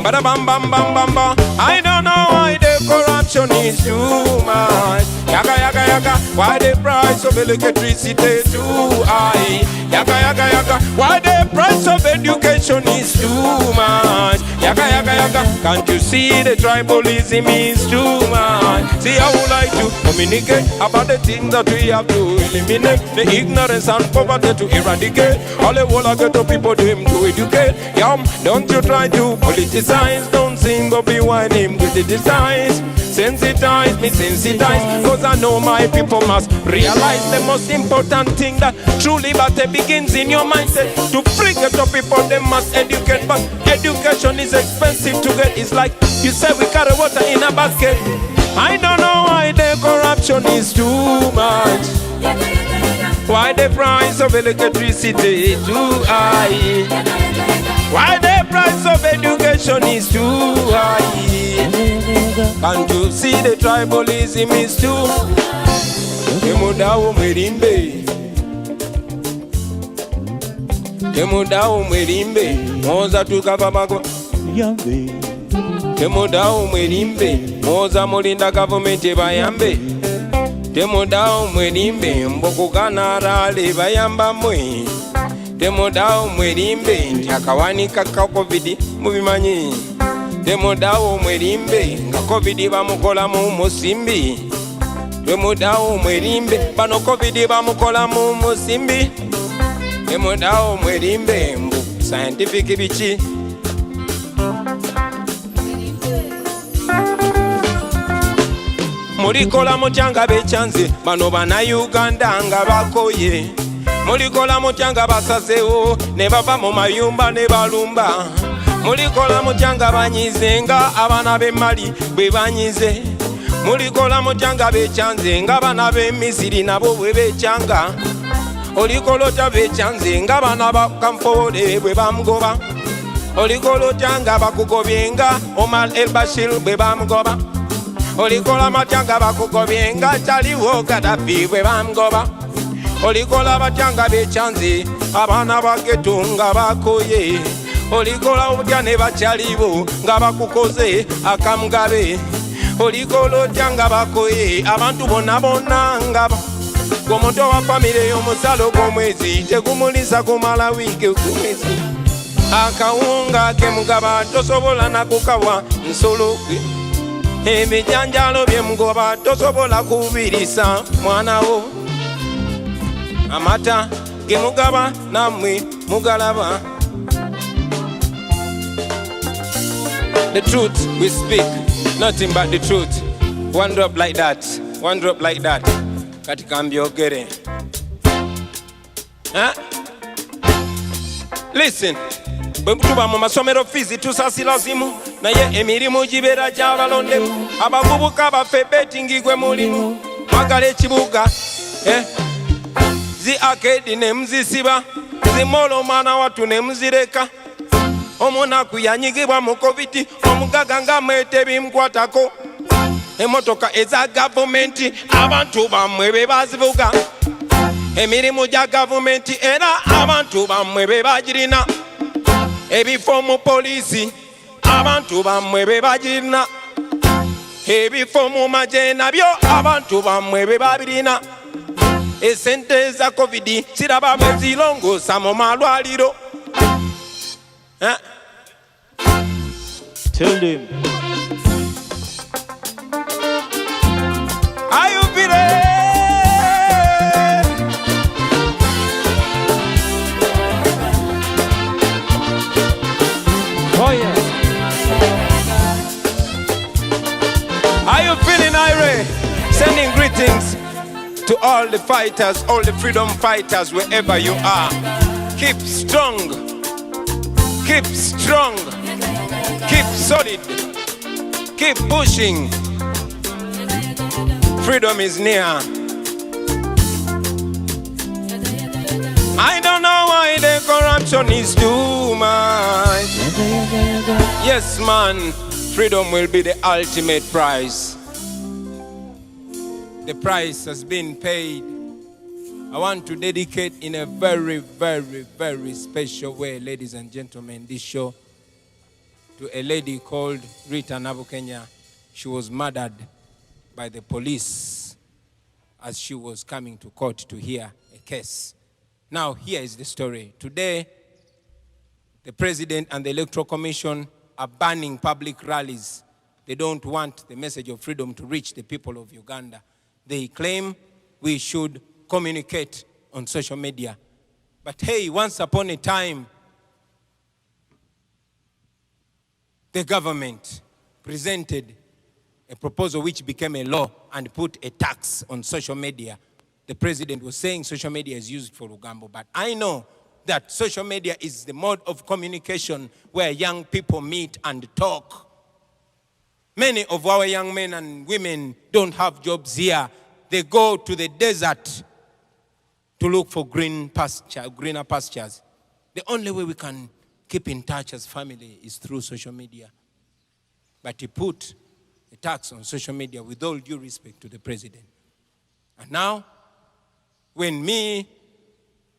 Bada bam bam bam bam bam. I don't know why the corruption is too much. Yaga yaga yaga. Why the price of electricity too high? Yaga yaga yaga. Why the price of education is too much? Yaga yaga yaga. Can't you see the tribalism is too much? See, I would like to communicate about the things that we have to eliminate, the ignorance and poverty to eradicate. All the whole ghetto people them to educate. Yum, don't you try to politicize. Don't sing or be whining with the designs. Sensitize me, sensitize. Cause I know my people must realize the most important thing, that true liberty begins in your mindset. To free ghetto people, they must educate. But education is expensive to get. It's like you say we carry water in a basket. I don't know why the corruption is too much. Why the price of electricity is too high? Why the price of education is too high? Can't you see the tribalism is too? Temudao mwerimbe, temudao mwerimbe, moza tukava mago. Temudao mwerimbe, moza mulinda government bayambe. Temudao mwerimbe, mbokukana rale bayamba mwe. Temudao mwerimbe, nti akawanika ka COVID mubimanyi. Temudao mwerimbe, nga COVID bamukola mu musimbi. Temudao mwerimbe, bano COVID bamukola mu musimbi. Temudao mwerimbe, mbu scientific bichi. Mulikola mutyanga bechanze, bano bana Uganda nga bakoye. Mulikola mutyanga basasewo, ne bava mu mayumba ne balumba. Mulikola mutyanga banyize nga abana b'Emali bwe banyize. Mulikola mutyanga bechanze nga abana b'e Misiri nabo bwe becanga. Olikolota bechanze nga abana ba Kamfole bwe bamugoba. Olikolota nga bakugobye nga Omar el-Bashir bwe bamugoba. Olikola matyanga bakugobye nga Chaliwo Gaddafi bwe bamugoba. Olikola batyanga bechanze abana ba ghetto nga bakoye. Olikola obutya ne bakyalibo nga bakukoze akamugabe. Olikola otyanga bakoye abantu bonna bonna nga omuntu wa famire y'omusalo gw'omwezi tegumulisa kumala wiiki kumwezi. Akawunga kemugaba tosobola nakukawa nsolo gwe. Ebijanjalo byemugoba tosobola kubirisa mwana wo. Amata gemugaba namwe mugalaba. The truth we speak, nothing but the truth. One drop like that, one drop like that. Katika mbyogere. Huh? Listen. Bwemutuba mu masomero fizi tusasila zimu, naye emirimu gibera gy'abalondemu. Abavubuka baffe betting gwe mulimu. Magala ekibuga, zi arcade ne muzisiba, zimolo mwana watu ne muzireka. Omunaku yanyigibwa mu COVID, omugaga nga mwete bimkwatako. Emotoka eza gavumenti, abantu bamwe be bazivuga. Emirimu gya gavumenti era abantu bamwe be bagirina. Ebifo mu polisi, abantu bamwe be bagirina. Ebifo mu magye nabyo abantu bamwe be babirina. Esente za COVID siraba bwe zilongosa mu malwaliro. Tell them. Are you ready? Oh yeah. all the fighters, all the freedom fighters, wherever you are. Keep strong. Keep strong. Keep solid. Keep pushing. Freedom is near. I don't know why the corruption is too much. Yes, man, freedom will be the ultimate prize. The price has been paid. I want to dedicate in a very, very, very special way, ladies and gentlemen, this show to a lady called Rita Nabukenya. She was murdered by the police as she was coming to court to hear a case. Now, here is the story. Today, the president and the Electoral Commission are banning public rallies. They don't want the message of freedom to reach the people of Uganda. They claim we should communicate on social media. But hey, once upon a time, the government presented a proposal which became a law and put a tax on social media. The president was saying social media is used for Ugambo, but I know that social media is the mode of communication where young people meet and talk. Many of our young men and women don't have jobs here. They go to the desert to look for greener pastures. The only way we can keep in touch as family is through social media. But he put a tax on social media with all due respect to the president. And now, when me,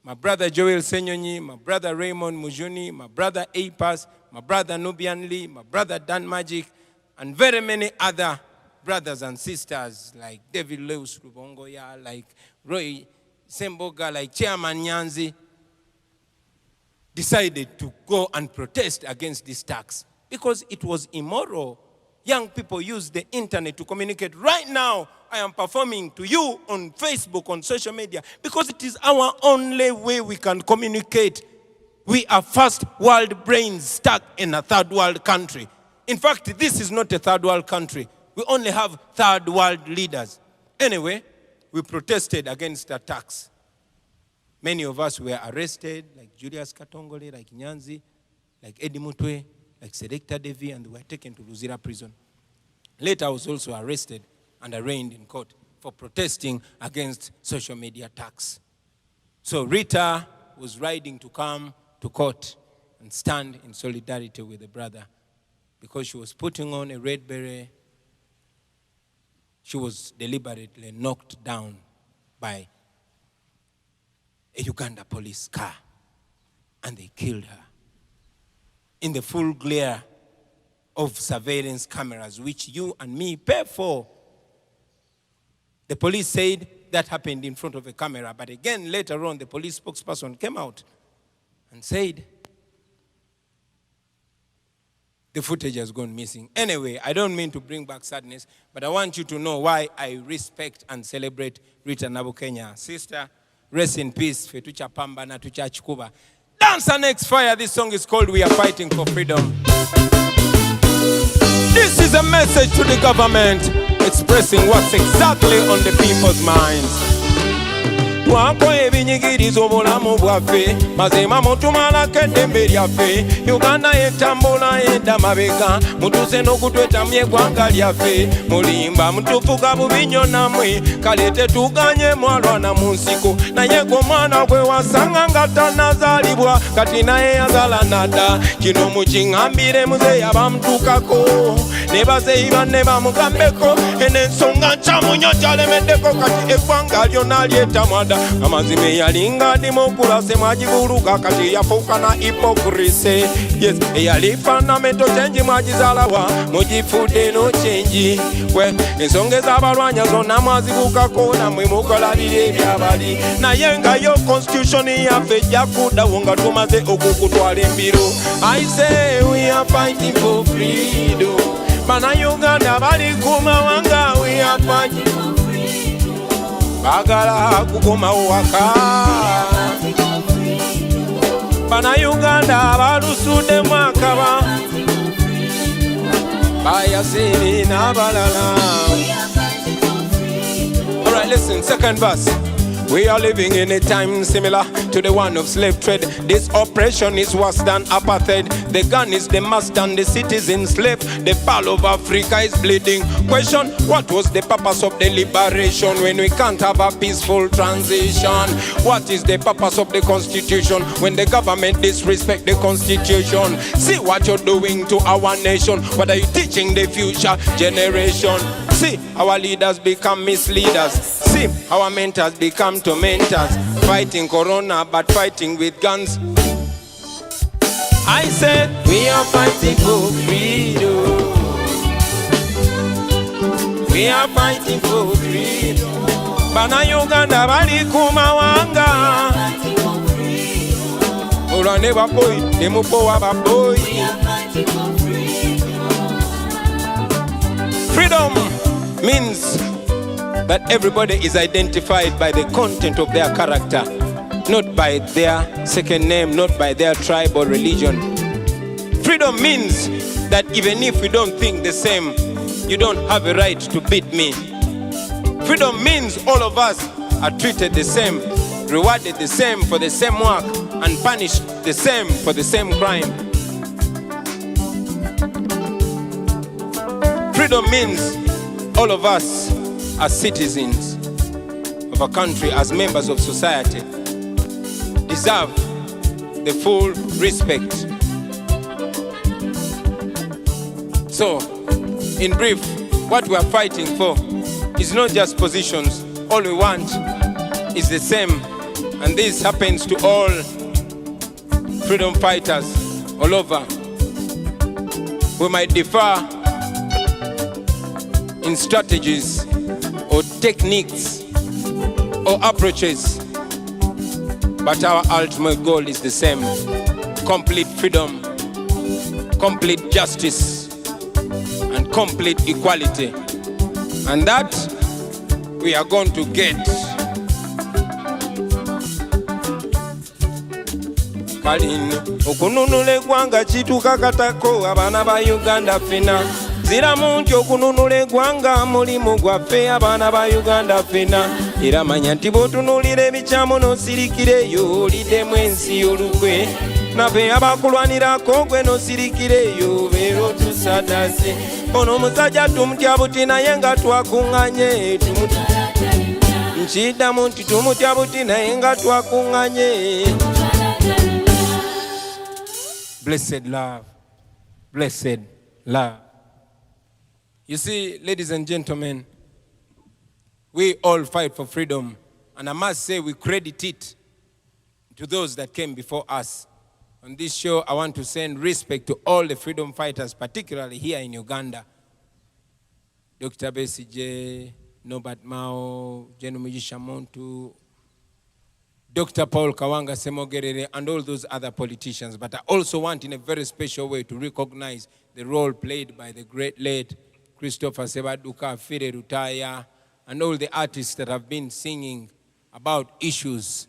my brother Joel Senyonyi, my brother Raymond Mujuni, my brother Apas, my brother Nubian Lee, my brother Dan Magic, and very many other brothers and sisters like David Lewis Rubongoya, like Roy Semboga, like Chairman Nyanzi, decided to go and protest against this tax because it was immoral. Young people use the internet to communicate. Right now, I am performing to you on Facebook, on social media, because it is our only way we can communicate. We are first world brains stuck in a third world country. In fact, this is not a third world country. We only have third world leaders. Anyway, we protested against the tax. Many of us were arrested, like Julius Katongole, like Nyanzi, like Eddie Mutwe, like Selecta Devi, and were taken to Luzira prison. Later, I was also arrested and arraigned in court for protesting against social media tax. So Rita was riding to come to court and stand in solidarity with the brother because she was putting on a red beret. She was deliberately knocked down by a Uganda police car, and they killed her in the full glare of surveillance cameras, which you and me pay for. The police said that happened in front of a camera, but again, later on, the police spokesperson came out and said the footage has gone missing. Anyway, I don't mean to bring back sadness, but I want you to know why I respect and celebrate Rita Nabukenya. Sister, rest in peace. Fetucha Pamba na tucha chikuba. Dancer next fire. This song is called We Are Fighting for Freedom. This is a message to the government expressing what's exactly on the people's minds. Wako ebinyigiriza obulamu bwaffe mazima mutumalako eddembe lyaffe Uganda yetambula yedda mabega mutuuse n'okutwetamya eggwanga lyaffe mulimba mutufuga bubi nnyo nammwe kale tetuganye mwalwana mu nsiko naye gwe omwana gwe wasanga nga tannazaalibwa kati naye yazaala nadda kino mukiŋŋambire muzeeyi abamutuukako ne bazeeyi banne bamugambeko n'ensonga nkyamu nnyo gyalemeddeko kati eggwanga lyonna lyetamwada amazime yalinga demokrasi mwagibuluga kati yafuuka na hypocrisy. Yes, eyali fundamental change mwagizaalawa mugifudde no change. Ensonga ez'abalwanya zonna mwazibukako namwe mukolabira ebyabali naye nga yo constitution yaffe ejja kuddawo nga tumaze okukutwala embiro. I say we are fighting for freedom. Bannayuganda bali ku mawanga, we are fighting for freedom. Bagala kukomawo waka Bannayuganda balusudde mwakaba bayasiri n'abalala. All right, listen, second verse. We are living in a time similar to the one of slave trade. This oppression is worse than apartheid. The gun is the master and the citizen slave. The pearl of Africa is bleeding. Question, what was the purpose of the liberation when we can't have a peaceful transition? What is the purpose of the constitution when the government disrespect the constitution? See what you're doing to our nation. What are you teaching the future generation? See, our leaders become misleaders. See, our mentors become tormentors. Fighting corona but fighting with guns. I said, we are fighting for freedom. We are fighting for freedom. Bana Uganda bali kumawanga. Olwane baboy, demupowa baboy. Freedom means that everybody is identified by the content of their character, not by their second name, not by their tribe or religion. Freedom means that even if we don't think the same, you don't have a right to beat me. Freedom means all of us are treated the same, rewarded the same for the same work, and punished the same for the same crime. Freedom means all of us as citizens of a country, as members of society, deserve the full respect. So, in brief, what we are fighting for is not just positions. All we want is the same. And this happens to all freedom fighters all over. We might differ in strategies or techniques or approaches, but our ultimate goal is the same: complete freedom, complete justice, and complete equality. And that we are going to get. Kalino okununula eggwanga kituuka katako abaana ba Uganda fena. Ziramu nti okununula eggwanga mulimu gwaffe abaana ba Uganda fena. Era manya nti bw'otunuulira ebikyamu n'osirikireyo oliddemu ensi y'olukwe. Naffe abakulwanirako gwe n'osirikireyo beera otusadase. Ono omusajja tumutya buti naye nga twakuŋŋanye. Nkiddamu nti tumutya buti naye nga twakuŋŋanye. Blessed love. Blessed love. You see, ladies and gentlemen, we all fight for freedom. And I must say we credit it to those that came before us. On this show, I want to send respect to all the freedom fighters, particularly here in Uganda. Dr. Besigye, Norbert Mao, Jenumugisha Muntu, Dr. Paul Kawanga Semogerere, and all those other politicians. But I also want in a very special way to recognize the role played by the great late Christopher Sebaduka, Fire Rutaya, and all the artists that have been singing about issues,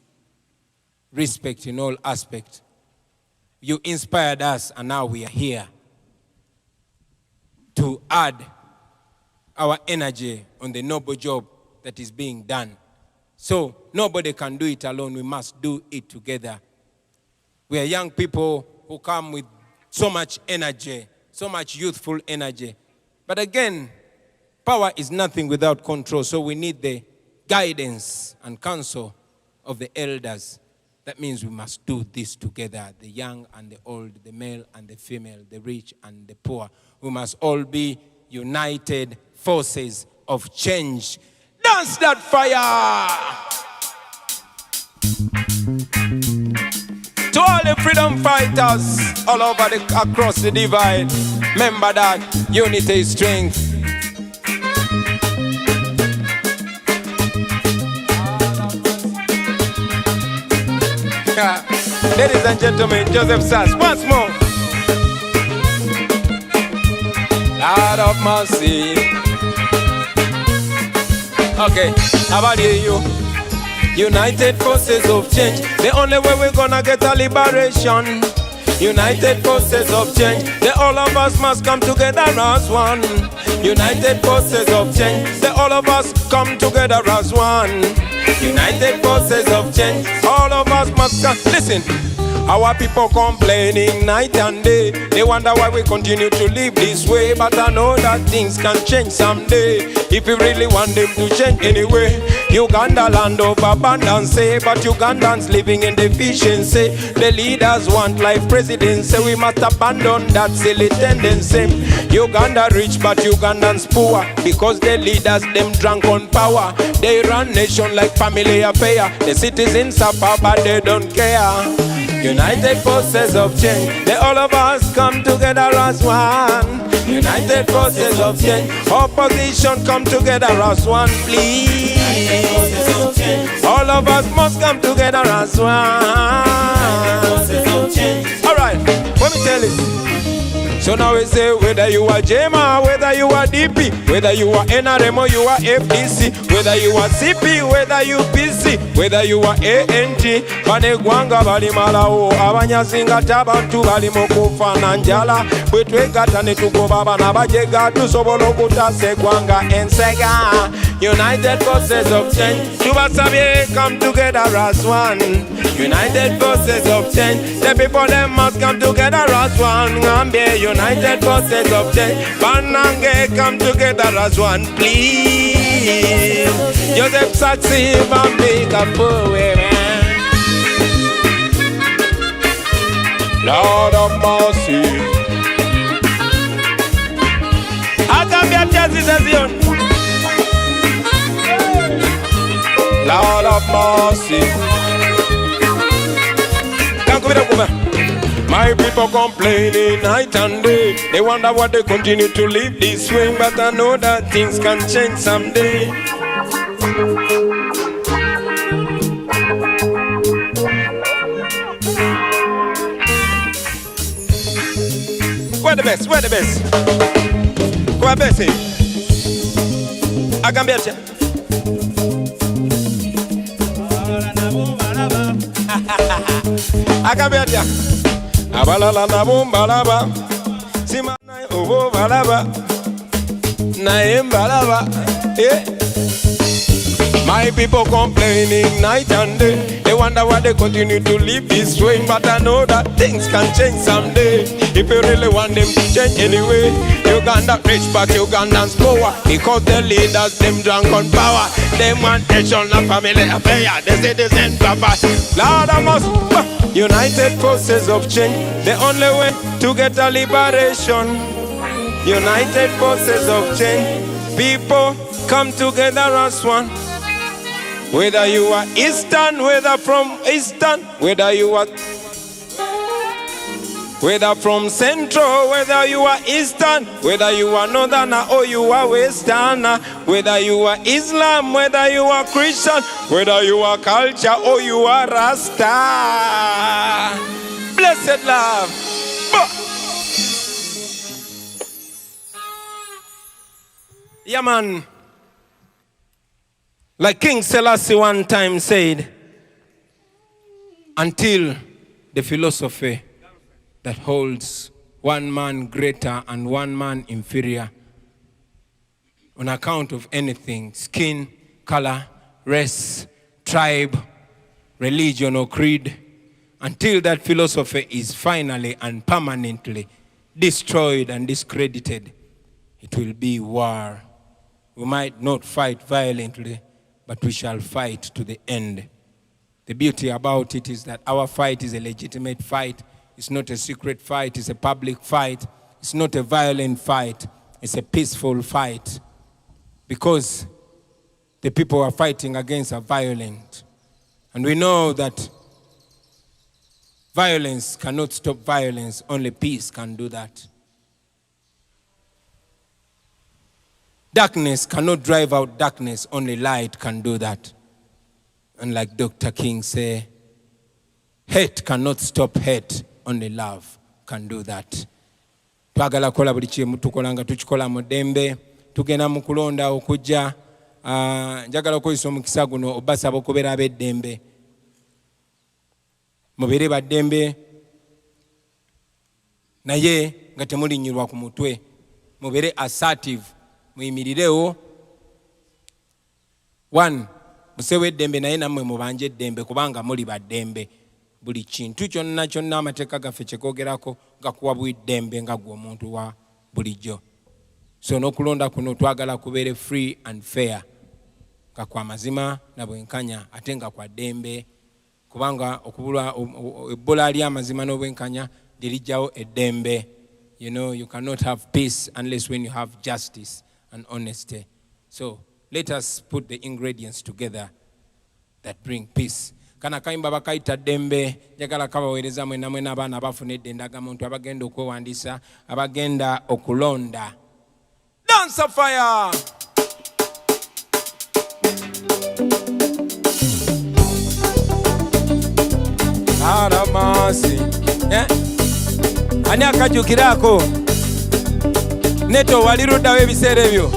respect in all aspects. You inspired us, and now we are here to add our energy on the noble job that is being done. So nobody can do it alone. We must do it together. We are young people who come with so much energy, so much youthful energy. But again, power is nothing without control. So we need the guidance and counsel of the elders. That means we must do this together, the young and the old, the male and the female, the rich and the poor. We must all be united forces of change. Dance that fire! To all the freedom fighters all over across the divide, remember that unity is strength. Ladies and gentlemen, Joseph Sass, once more. Lord of mercy. Okay, how about you? United forces of change. The only way we're gonna get a liberation United forces of change. The all of us must come together as one. United forces of change. The all of us come together as one. United forces of change. All of us must come. Listen. Our people complaining night and day. They wonder why we continue to live this way. But I know that things can change someday, if we really want them to change anyway. Uganda land of abundance, but Ugandans living in deficiency. The leaders want life presidency. We must abandon that silly tendency. Uganda rich but Ugandans poor, because the leaders them drunk on power. They run nation like family affair. The citizens suffer but they don't care. United forces of change. The all of us come together as one. United forces of change. Opposition come together as one, please. All of us must come together as one. Alright, let me tell you. So now we say, whether you are JMA, whether you are DP, whether you are NRM or you are FDC, whether you are CP, whether you PC, whether you are ANT, banegwanga bali malawo, abanyasinga tabantu bali mukufa na njala, bwetwegata ne tugoba bana bajega tusobola okutasa eggwanga ensega. United forces of change. Tubasabye, come together as one. United forces of change. The people them must come together as one. Ngambie, United forces of change. Banange, come together as one, please. Joseph Saxi, Bambika, man. Lord of mercy. I can be a justice. Lord of mercy. My people complaining night and day. They wonder why they continue to live this way. But I know that things can change someday. Where the best? Where the best? Where the best? I can be a Akabetia abalala na bombalaba simana obo balaba na embalaba. My people complaining night and day. They wonder why they continue to live this way. But I know that things can change someday, if you really want them to change anyway. Uganda rich but Ugandans poor, because the leaders them drunk on power. They want nation and family affair. The citizens papa. Lord I must United forces of change. The only way to get a liberation. United forces of change. People come together as one. Whether you are Eastern, whether from Eastern, whether you are from Central, whether you are Eastern, whether you are Northern or you are Western, whether you are Islam, whether you are Christian, whether you are culture or you are Rasta. Blessed love. Yeah, man. Like King Selassie one time said, until the philosophy that holds one man greater and one man inferior on account of anything, skin, color, race, tribe, religion or creed, until that philosophy is finally and permanently destroyed and discredited, it will be war. We might not fight violently, but we shall fight to the end. The beauty about it is that our fight is a legitimate fight. It's not a secret fight, it's a public fight. It's not a violent fight, it's a peaceful fight. Because the people are fighting against are violent. And we know that violence cannot stop violence, only peace can do that. Darkness cannot drive out darkness, only light can do that. And like Dr. King say, hate cannot stop hate, only love can do that. Twagala kola buli kimu tukolanga tukikola mu ddembe, tugenda mu kulonda okujja, njagala okozesa omukisa guno obasaba okubeera ab'eddembe. Mubeere ba ddembe, naye nga temulinyirwa ku mutwe. Mubere assertive, muyimirirewo. 1 musewe eddembe naye nammwe mubanje eddembe kubanga muli baddembe. Buli kintu kyonna kyonna amateeka gaffe kyekogerako gakuwa bw'eddembe nga gwe omuntu wa bulijjo. So n'okulonda kuno twagala kubeere free and fair, nga kwa mazima na bwenkanya ate nga kwa ddembe, kubanga okubula ebbula ly'amazima n'obwenkanya lirijjawo eddembe. You know, you cannot have peace unless when you have justice and honesty. So let us put the ingredients together that bring peace. Kana kayimba bakayita ddembe, njagala kabaweereza mwena mwena abaana abafuna eddendaga muntu abagenda okwewandiisa, abagenda okulonda. Dance of fire! Aramasi. Ani akajukirako? Neto waliruddawo ebiseera ebyo.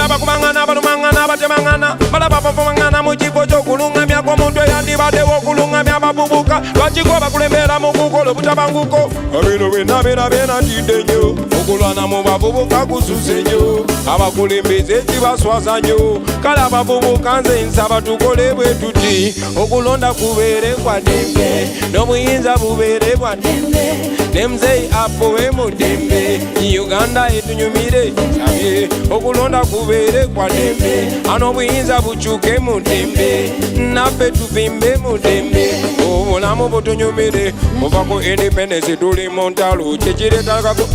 Abakubangana abalumangana abatemangana balabapapamangana mu kifo ky'okulungamya kw'omuntu eyandibaddewo okulungamya abavubuka lwakiko bakulembera mu kukola obutabanguko. Bino byonna byenatidde nnyo okulwana mu bavubuka kususe nnyo abakulembeze kibaswaza nnyo. Kale abavubuka nze nsaba tukole bwe tuti okulonda kubeere kwa ddembe n'obuyinza bubeere bwa ddembe ne muzeeyi apowe mu ddembe. Uganda etunyumire sabye okulonda kubeere kwa ddembe n'obuyinza bukyuke mu ddembe naffe tuvimbe mu ddembe obulamu butunyumire kuva ku independence tuli mu ntalo kyekireetagako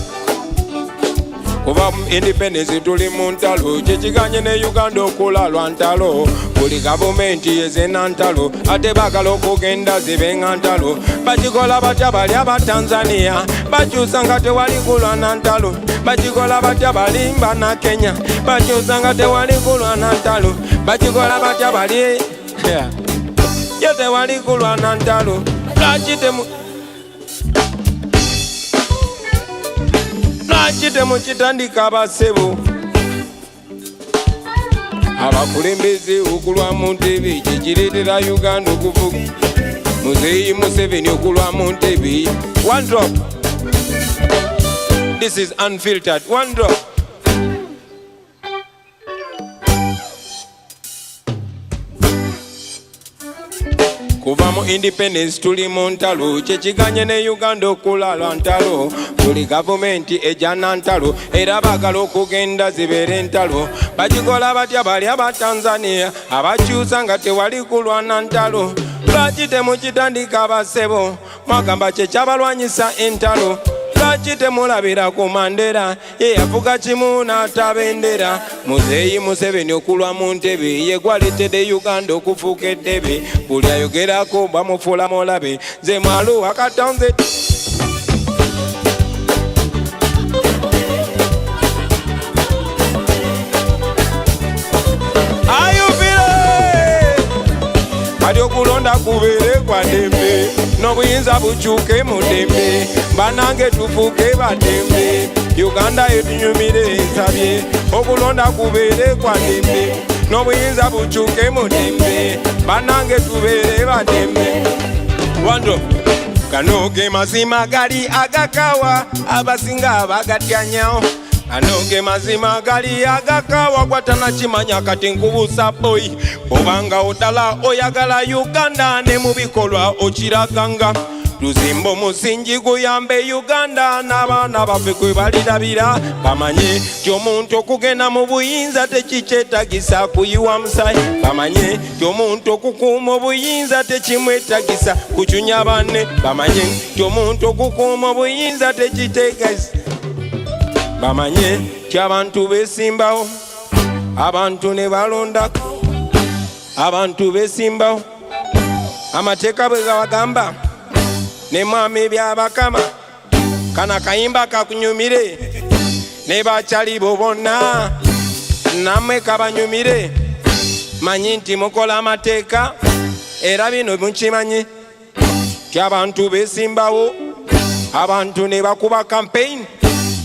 kuva mu independence tuli mu ntalo kyekiganye ne Uganda okula lwa ntalo. Buli gavumenti yezena ntalo ate baagala okugenda zibenga ntalo. Bakikola batya bali aba Tanzania bakyusa nga tewali kulwana ntalo. Bakikola batya bali mbana Kenya bakyusa nga tewali kulwana ntalo. Bakikola batya bali yo tewali kulwana ntalo. Lwaki temukitandika abasebo abakulembeze okulwa mu ntebe kyekireetera Uganda okuvuga. Muzeeyi Museveni okulwa mu ntebe. One drop. This is unfiltered. One drop. Kuva mu independence tuli mu ntalo kyekiganye ne Uganda okula lwa ntalo. Buli gavumenti ejana ntalo era baagala okugenda zibeere ntalo. Bakikola batya bali aba Tanzania abakyusa nga tewali kulwana ntalo. Lwaki temukitandika abasebo mwagamba kyekyabalwanyisa entalo. Lwaki temulabira ku Mandela ye yavuga kimu n'atabendera. Muzeeyi Museveni okulwa mu ntebe ye gwaleetedde Uganda okufuuka eddebe. Buli ayogerako bamufuula mulabe nze mwalo wakatonze. Kati okulonda kubeere kwa ddembe n'obuyinza bukyuke mu ddembe banange tufuuke baddembe. Uganda etunyumire nsabye okulonda kubeere kwa ddembe n'obuyinza bukyuke mu ddembe banange tubeere baddembe. Wando gano ge mazima gali agakawa abasinga bagatyanyawo. Gano ge mazima gali agakawa gwatanakimanya kati nkubuusa boy obanga odala oyagala Uganda ne mu bikolwa okiraganga. Tuzimba omusingi guyambe Uganda n'abaana baffe kwe balirabira bamanye ti omuntu okugenda mu buyinza tekikyetagisa kuyiwa musaayi. Bamanye ti omuntu okukuuma obuyinza tekimwetagisa kucunya banne. Bamanye ti omuntu okukuuma obuyinza tekiteegeza. Bamanye ti abantu beesimbawo abantu ne balondako abantu beesimbawo amateeka bwe gabagamba ne mwami byabakama. Kana kayimba kakunyumire ne bakyali bo bonna nammwe kabanyumire. Manyi nti mukola amateeka era bino mukimanyi ti abantu beesimbawo abantu ne bakuba campaign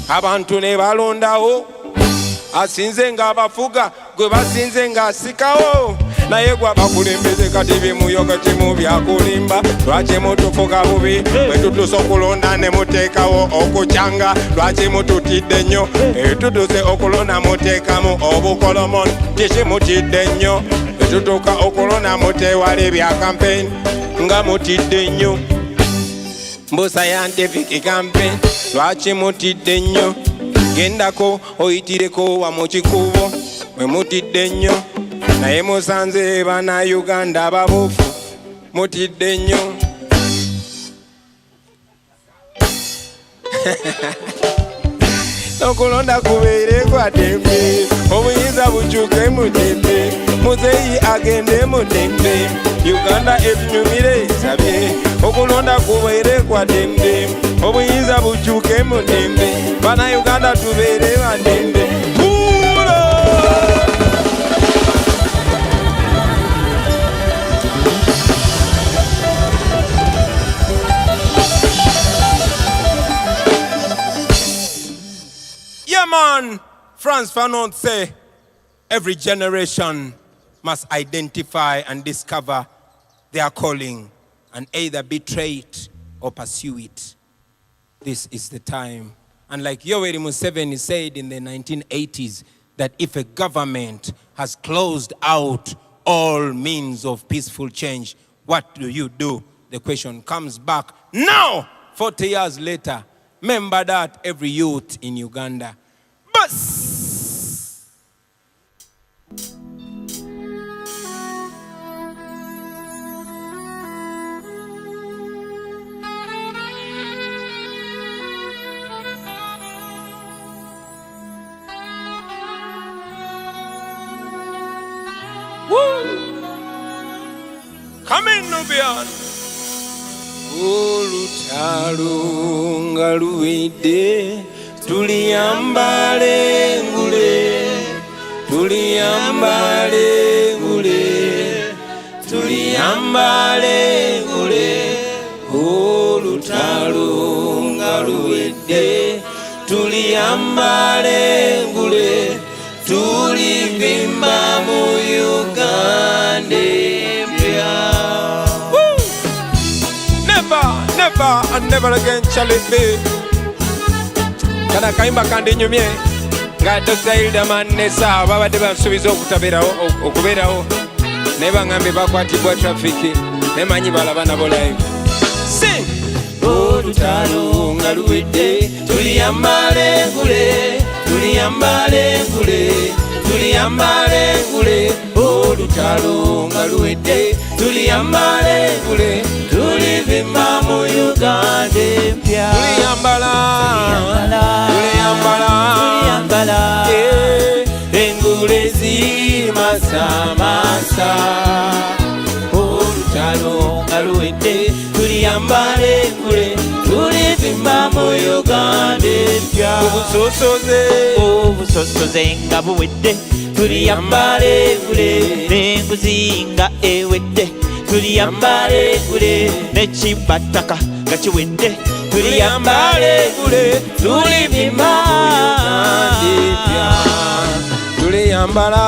abantu ne balondawo asinze ng'abafuga gwe basinze ng'asikawo naye gwe abakulembeze kati bimuyoga kimu byakulimba lwaki mutufuga bubi bwe tutuse okulonda ne muteekawo okukyanga lwaki mututidde nnyo tutuse okulonda muteekamu obukolomoni kiki mutidde nnyo tutuuka okulonda muteewala ebya campaign nga mutidde nnyo mbu scientific campaign lwaki mutidde nnyo gendako oyitireko wa mu kikubo mwe mutidde nnyo naye musanze bana Uganda ababuufu mutidde nnyo okulonda kubeere kwa ddembe obuyinza bukyuke mu ddembe muzeeyi agende mu ddembe Uganda etunyumire esabye okulonda kubeere kwa ddembe obuyinza bukyuke mu ddembe bana Uganda tubeere ba ddembe Yeah, man. Frantz Fanon say, every generation must identify and discover their calling and either betray it or pursue it. This is the time. And like Yoweri Museveni said in the 1980s, that if a government has closed out all means of peaceful change, what do? The question comes back now, 40 years later. Remember that, every youth in Uganda. Bus! Woo! Come in, Nubian. Olutalo nga luwedde tuliyambale ngule tuliyambale ngule tuliyambale ngule olutalo nga luwedde tuliyambale ngule tulivimba mu Uganda empya. Never and never again shall it be. Kana kaimba kandi nyumye nga Dr. Hildaman Nessa babadde bansuubiza okubeerawo naye baŋŋambye bakwatibwa trafiki nemanyi balaba nabo live. Sing! Olutalo nga luwedde tuliyambale ngule tuliyambale ngule tuliyambale ngule olutalo nga luwedde tuliyambale ngule tulivimba mu Uganda empya. Tuliyambala engule zimasamasa olutalo nga luwedde tuliyambale engule tulivimba mu Uganda empya. Obusosoze nga buwedde tuliyambale engule n'enguzi nga ewedde tuliyambale engule n'ekibataka nga kiwedde tuliyambale engule tulivimba tuliyambala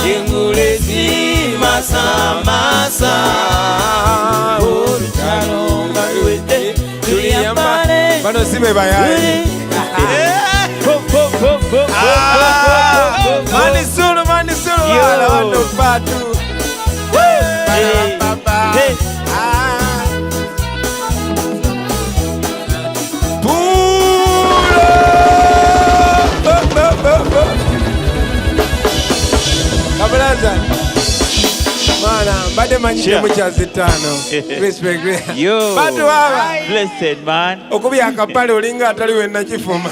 engule zimasamasa olutalo nga luwedde tuliyambale. Bano si be bayayi Manisuru wala wano patu Kabulaza Mana, mbade manyite mukyazi ttaano. Respect. Yo. Batu baba. Blessed man. Okubi akapale olinga atali wenna kifuma.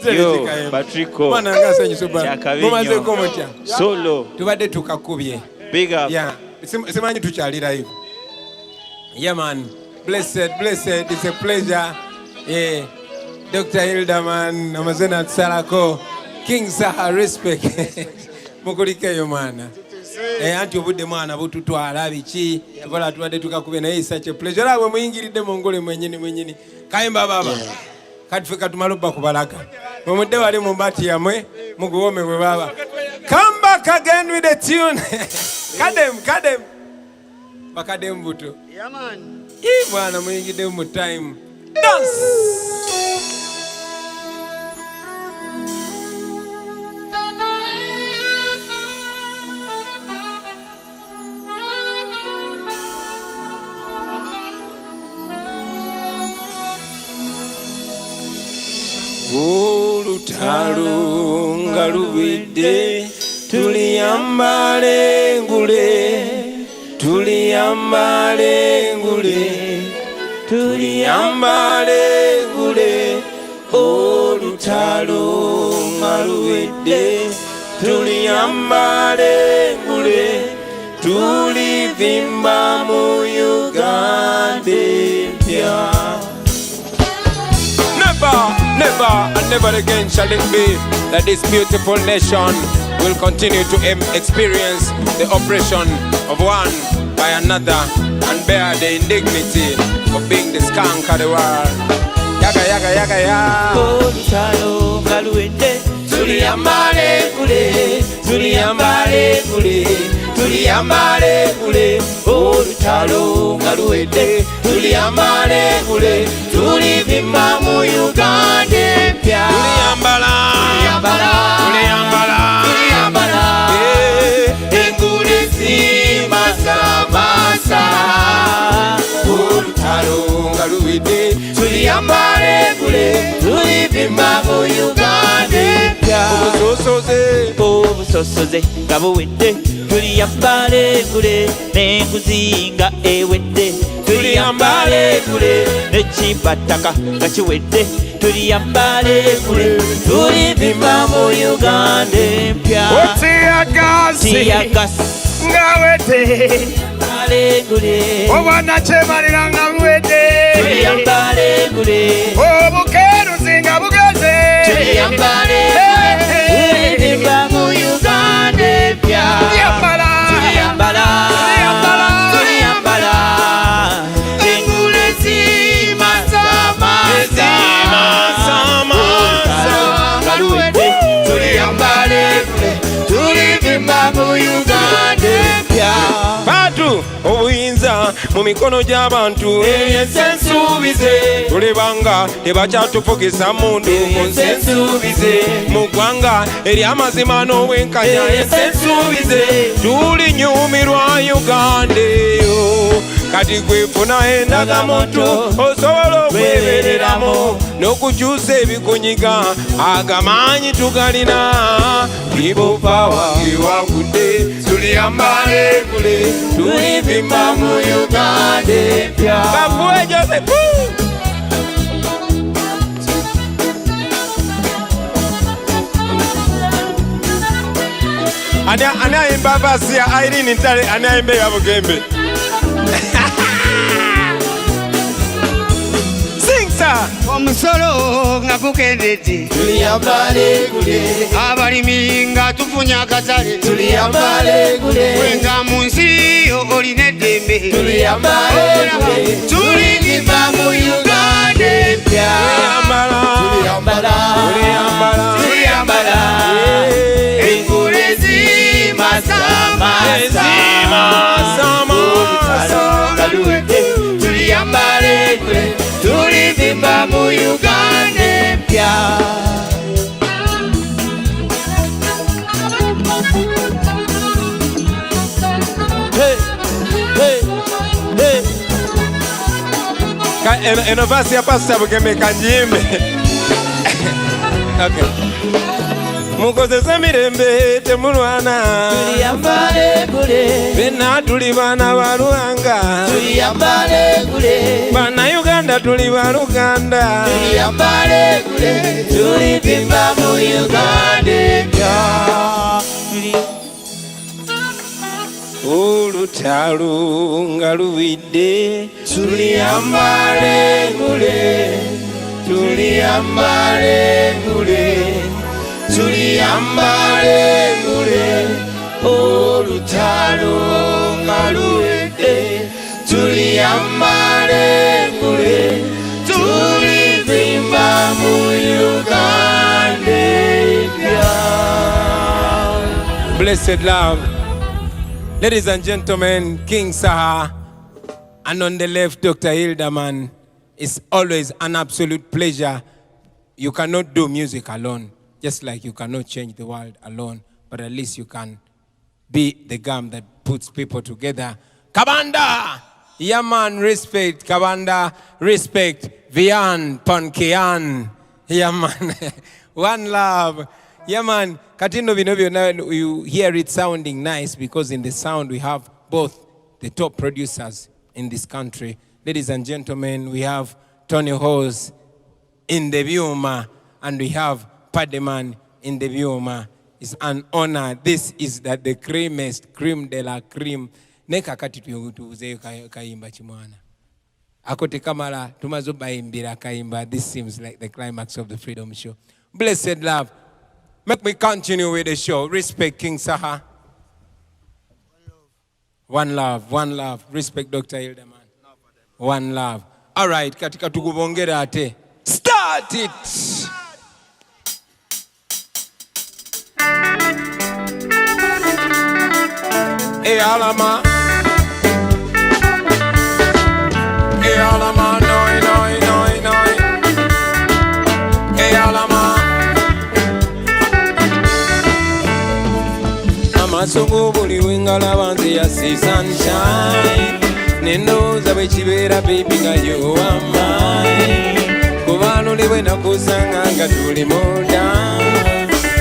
Yo, Patrico. Mwana ngasa nyisuba. Mumaze ko mutya. Solo. Tubadde tukakubye. Big up. Yeah. Simanyi tukyali live. Yeah man. Blessed. It's a pleasure. Yeah. Dr. Hildaman, Amazena Salako. King Saha, respect. Mukulike yo mana. anti obudde mwana bututwala biki tukola tubadde tukakube naye isache pleasure abwe muyingiridde mu ngole mwenyini kayimba baba kati ffe katumala obba kubalaga mumudde wali mu mbati yamwe muguwome bwe baba. Come back again with a tune. Kadem bakadem buto bwana muyingidde mu time dance. Olutalo nga luwedde tuliyambale ngule olutalo nga luwedde tuliyambale ngule tulivimba mu Uganda empya. Never again shall it be that this beautiful nation will continue to experience the oppression of one by another and bear the indignity of being the skunk of the world. Yaga ya. Olutalo nga luwedde tuliyambale ngule olutalo nga luwedde tuliyambale ngule tulivimba mu Uganda empya. Tuliyambala engule zimasamasa olutalo nga luwedde tuliyambale ngule tulivimba mu Uganda empya. Obusosoze nga buwedde tuliyambale ngule n'enguzi nga ewedde tuliyambale ngule n'ekibataka nga kiwedde tuliyambale ngule tulivimba mu Uganda empya. Tiyagasi nga wedde obwanakyemalira nga buwedde tuliyambale ngule obukeruzi nga bugeze tuliyambale tulivimba mu Uganda empya. Tuliyambala engule zimasamasa nga luwedde tuliyambale tulivimba mu Uganda empya. Bantu obuyinza mu mikono gy'abantu ensensuubize tulebanga tebakyatufugisa mundu ensensuubize mu ggwanga ery'amazima n'obwenkanya ensensuubize tulinyumirwa Uganda eyo kati gwefuna endagamoto osobola okwebereramu n'okukyusa ebikunyiga agamaanyi tugalina people power ewagudde tuliyambale ngule tulivimba mu Uganda empya. Bafuwe Joseph ani ayimba basi ya Irene Ntale ani ayimba ya Bugembe. Sing sir. Omusolo nga gukendedde tuliyambale ngule abalimi nga tufunye akatale tuliyambale ngule wenga mu nsi olina eddembe tuliyambale ngule tulivimba mu Uganda empya. Tuliyambala engule zimasamasa nga luwedde tuliyambale ngule tulivimba mu Uganda empya. eno vasi ya Pastor Bugembe kanjimbe. Okay. Mukozese mirembe temulwana Tuliyambale ngule bena tuli bana ba Ruhanga tuliyambale ngule bana Uganda tuli ba Luganda tuliyambale ngule tulivimba mu Uganda empya. olutalo nga luwidde tuliyambale ngule tuliyambale ngule tuliyambale ngule olutalo nga luwedde tuliyambale gule tulivimba mu Uganda epya. Blessed love. Ladies and gentlemen, King Saha, and on the left, Dr. Hildeman. It's always an absolute pleasure. You cannot do music alone, just like you cannot change the world alone, but at least you can be the gum that puts people together. Kabanda! Yeah, man, respect. Kabanda, respect. Vian, Pankean. Yeah, man. One love. Yeah, man. Katindo Vinovio, now you hear it sounding nice because in the sound we have both the top producers in this country. Ladies and gentlemen, we have Tony Hose in the Viuma and we have Pademan in the Viuma. It's an honor. This is the creamiest, cream de la cream. Neka kati tuuze kaimba chimwana. Akote kamala tumazoba imbira kaimba. This seems like the climax of the Freedom Show. Blessed love. Make me continue with the show. Respect King Saha. One love, one love. Respect Dr. Hildeman. One love. All right, katika tukubongera ate. Start it. Hey alama. Hey alama, noi, noi, noi, noi. Hey alama. Amasungu buli wingala banze ya see sunshine. Nendo zabe chibera baby nga you are mine. Kubano lewe na kusanga nga tuli moda.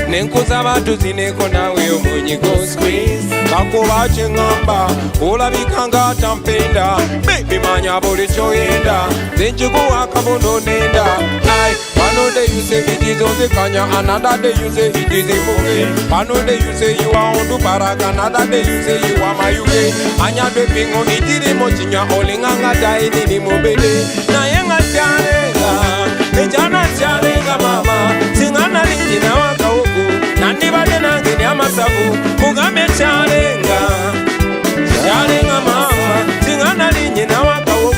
Nenkuza batu zineko nawe omunyiko squeeze. Bakuba chengamba, olabika nga tampenda. Baby manya buli choyenda. Zenchikuwa kabono nenda. Ay, one day you say it is on the kanya, another day you say it is in Muge. One day you say you are on the Paraga, another day you say you are my UK. Anya de pingo itiri mochinya olinganga dai ni mobile. Na yenga charenga, ejana charenga mama. Singana lini na waka huku, nani bade nange ni amasabu. Kugame charenga, charenga mama. Singana lini na waka huku.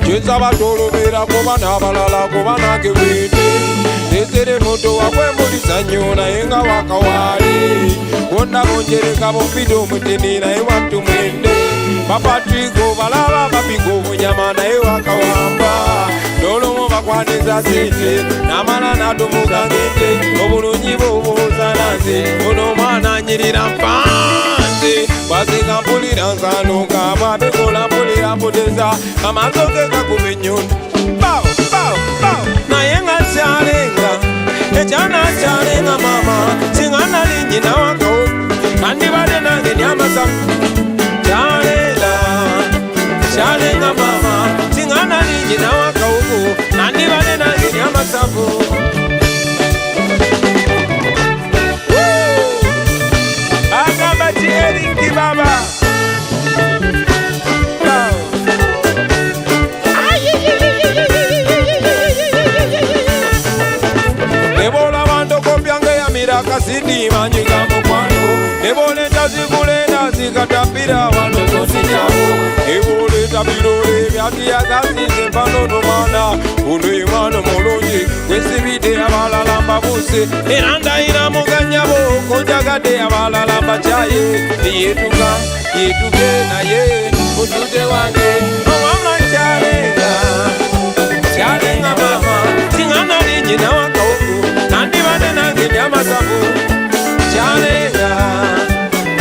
Cheza batolo vera kuba na balala kuba na kewete. Tesere moto wakwe mulisa nyona yenga wakawari. Wonda monjere kabo pido mutini na ewa tumende. Papa triko balaba papiko munyama na ewa kawamba. Dolo mwa kwaniza sete na mala na dumuga ngete. Obulu njibo buzanaze ono mwana nyirira mpanze. Basi kampulira nsanuka babekola mpulira mputeza. Amazoke kakumenyoni Bow, bow, bow. Na yenga charenga ejana charenga mama. Singana linyi na wako kandi bade nange nyamasa. Charenga charenga mama. Singana linyi na wako kandi bade nange nyamasa. Agaba chieri baba. Kasidi manyiga mukwano ebole tazikule nazikatapira wano kosinyabo ebole tabirole byatiya gazize mpano nomwana uno imano mulungi wesibide abalalamba buse erandayira muganyabo konjagade abalalamba chaye yetuka yetuke naye mutute wange omama chalenga chalenga mama singana linyi na wakauku nandi bade nange nyamasabu chalenga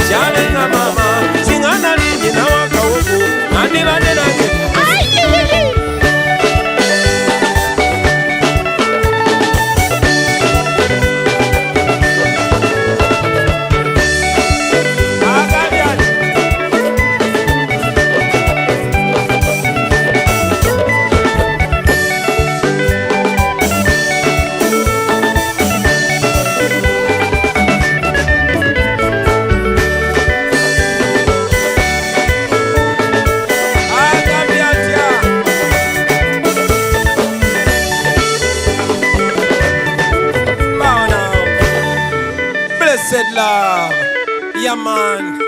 chalenga mama singana linyi na wakauku nandi bade nange said love. Yeah, man.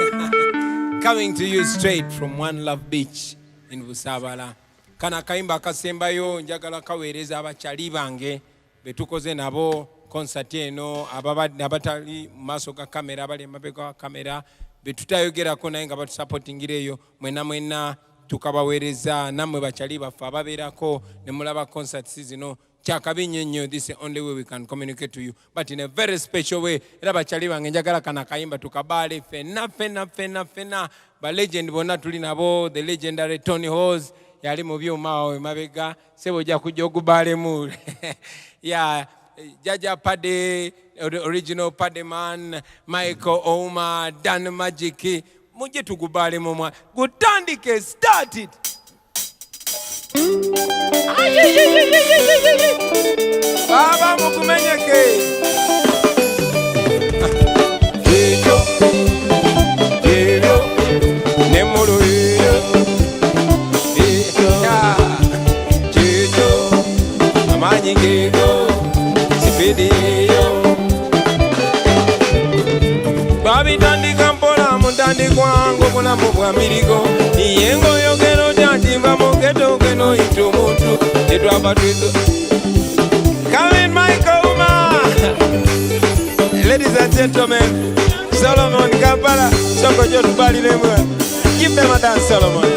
Coming to you straight from One Love Beach in Busabala. Kana kaimba kasembayo njagala kaweereza abachali bange betukoze nabo concert eno abatali maso ga kamera abali mabega wa kamera betutayogerako naye nga batusupportingireyo mwena tukabaweereza namwe bachali baffe ababeerako ne mulaba concerts zino kyakabi nnyo. This is the only way we can communicate to you, but in a very special way. Era bachali bange njagala kana kayimba tukabaale fena ba legend bonna tuli nabo, the legendary Tony Hose yali mu byuma we mabega sebo ja kujja okubaalemu. Yeah, Jaja Pade, original Pade man, Michael Oma, Dan Magic, muje tugubaalemu mwa gutandike started. Baba mukumenyeke Ejo Nemuru Ejo Amanyi ngego Sipidi Babi tandi kampola mutandi kwangu kuna mubwa mirigo Niyengo yogero jantimba mugeto keno itu mutu Edu abatuizo Come in, Michael Uma. Ladies and gentlemen, Solomon Kampala, Soko Jotu Bali Lemua. Give them a dance, Solomon.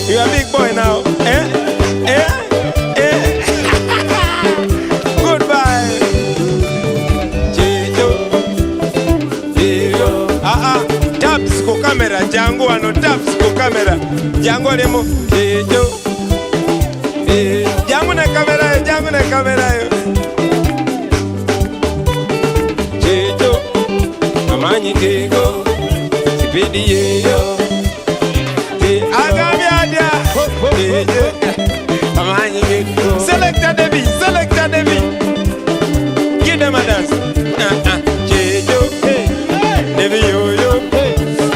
You are a big boy now. Goodbye. Jijo. Taps ko camera, Jango ano taps ko camera. Jango lemo. Jijo. Jango na kamera yo. Jejo, amanyi kego, sipedi yeyo. Agamiada, jejo, amanyi kego. Selecta Devi. Give them a dance. Jejo, Devi yo.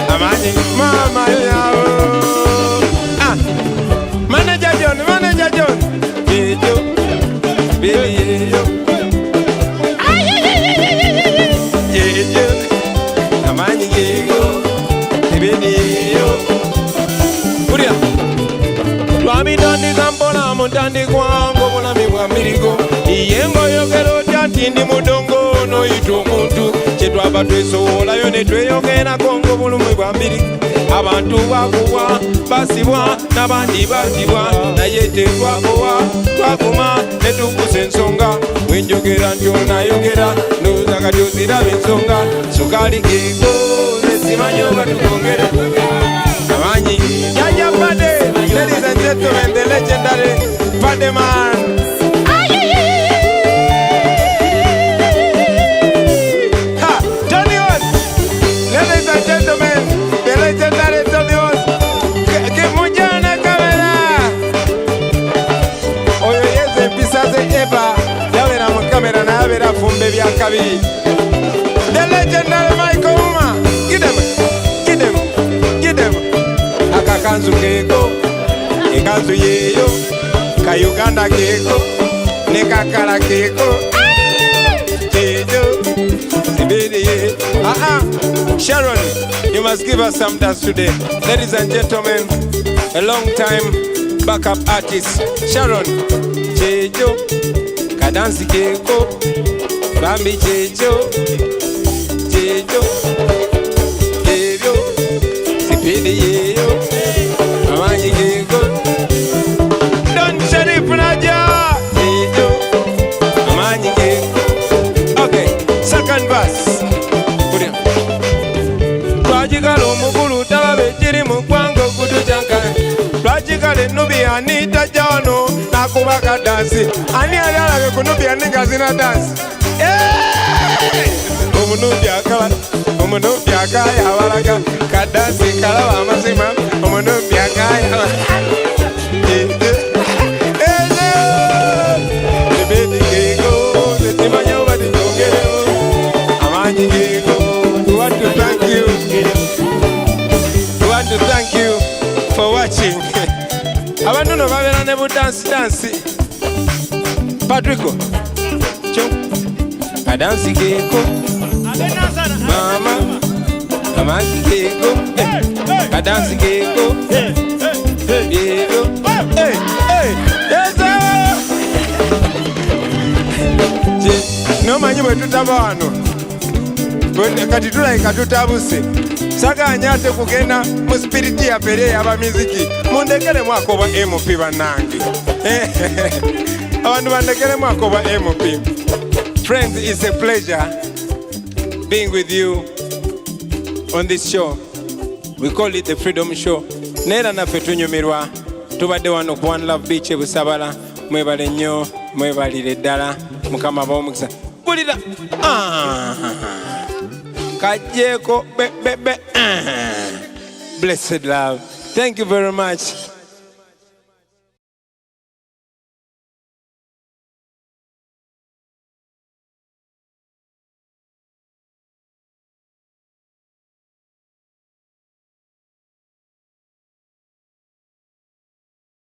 Amanyi, mama yao. Manager John. Jejo, baby yo. Jejo, amanyi yego, baby yo. Kuria. Twami dandi kampola mutandi kwangu muna miwa mirigo. Iyengo yogero jatindi mudongo no itu muntu. Chitwa batweso ola yone tweyogera kongo mulumwe bwa mbiri. Abantu bakuwa basibwa nabandi basibwa naye tetwakowa twakuma netukusa ensonga wenjogera ntyonayogera nozaga tyoziraba ensonga sukali keko nesimanyoga tukongere amanyi Jaja Pade. Ladies and gentlemen, the legendary Pade man. Tony Hose. Ladies and gentlemen, the legendary Tony Hose. Kimujana kamera. Oyo yeze pisaze eba. Yawera mu kamera na yawera fumbe bya kabiri. The legendary Michael Uma. Give them. Akakanzu keko. Ekanzu yeyo. Kayuganda keko. Nekakala keko. Jejo. Sharon, you must give us some dance today. Ladies and gentlemen, a long time backup artist, Sharon. Jejo, Kadansi Keko, Bambi Jejo, Jejo, Sipidi Yeyo, Amanyi Keko, Don Sharif Naja, Jejo, Amanyi Keko. Okay, second verse. Twajigala omukulu talabe kiri mu kwango kutujanka. Twajigala ennubi anita jano nakubaka dansi. Ani ayalabe ku nnubi aninga zina dansi. Omunubi akaya abalaga kadansi kalaba amazima. Omunubi akaya Ebedi keko netimanyo badi njongereo amanyi keko. We want to thank you for watching. Abantu no babera ne bu dance. Patrico. Cho. Kadansi keko. Mama, Kamaki Keko, Kadansi Keko, Keko, hey, yes, sir. No man, you were to Tabano. Katitula ikatutabuse saka anyate kugenda mu spirit ya pere yaba muziki mundekere mwako ba MP banange abantu bandekere mwako ba MP. Friends, it's a pleasure being with you on this show. We call it the Freedom Show. Nera na fetunyumirwa tubadde wano ku One Love Beach Busabala. Mwebale nnyo, mwebalire ddala, mukama b'omukisa. Bulira Kajeko, blessed love. Thank you very much.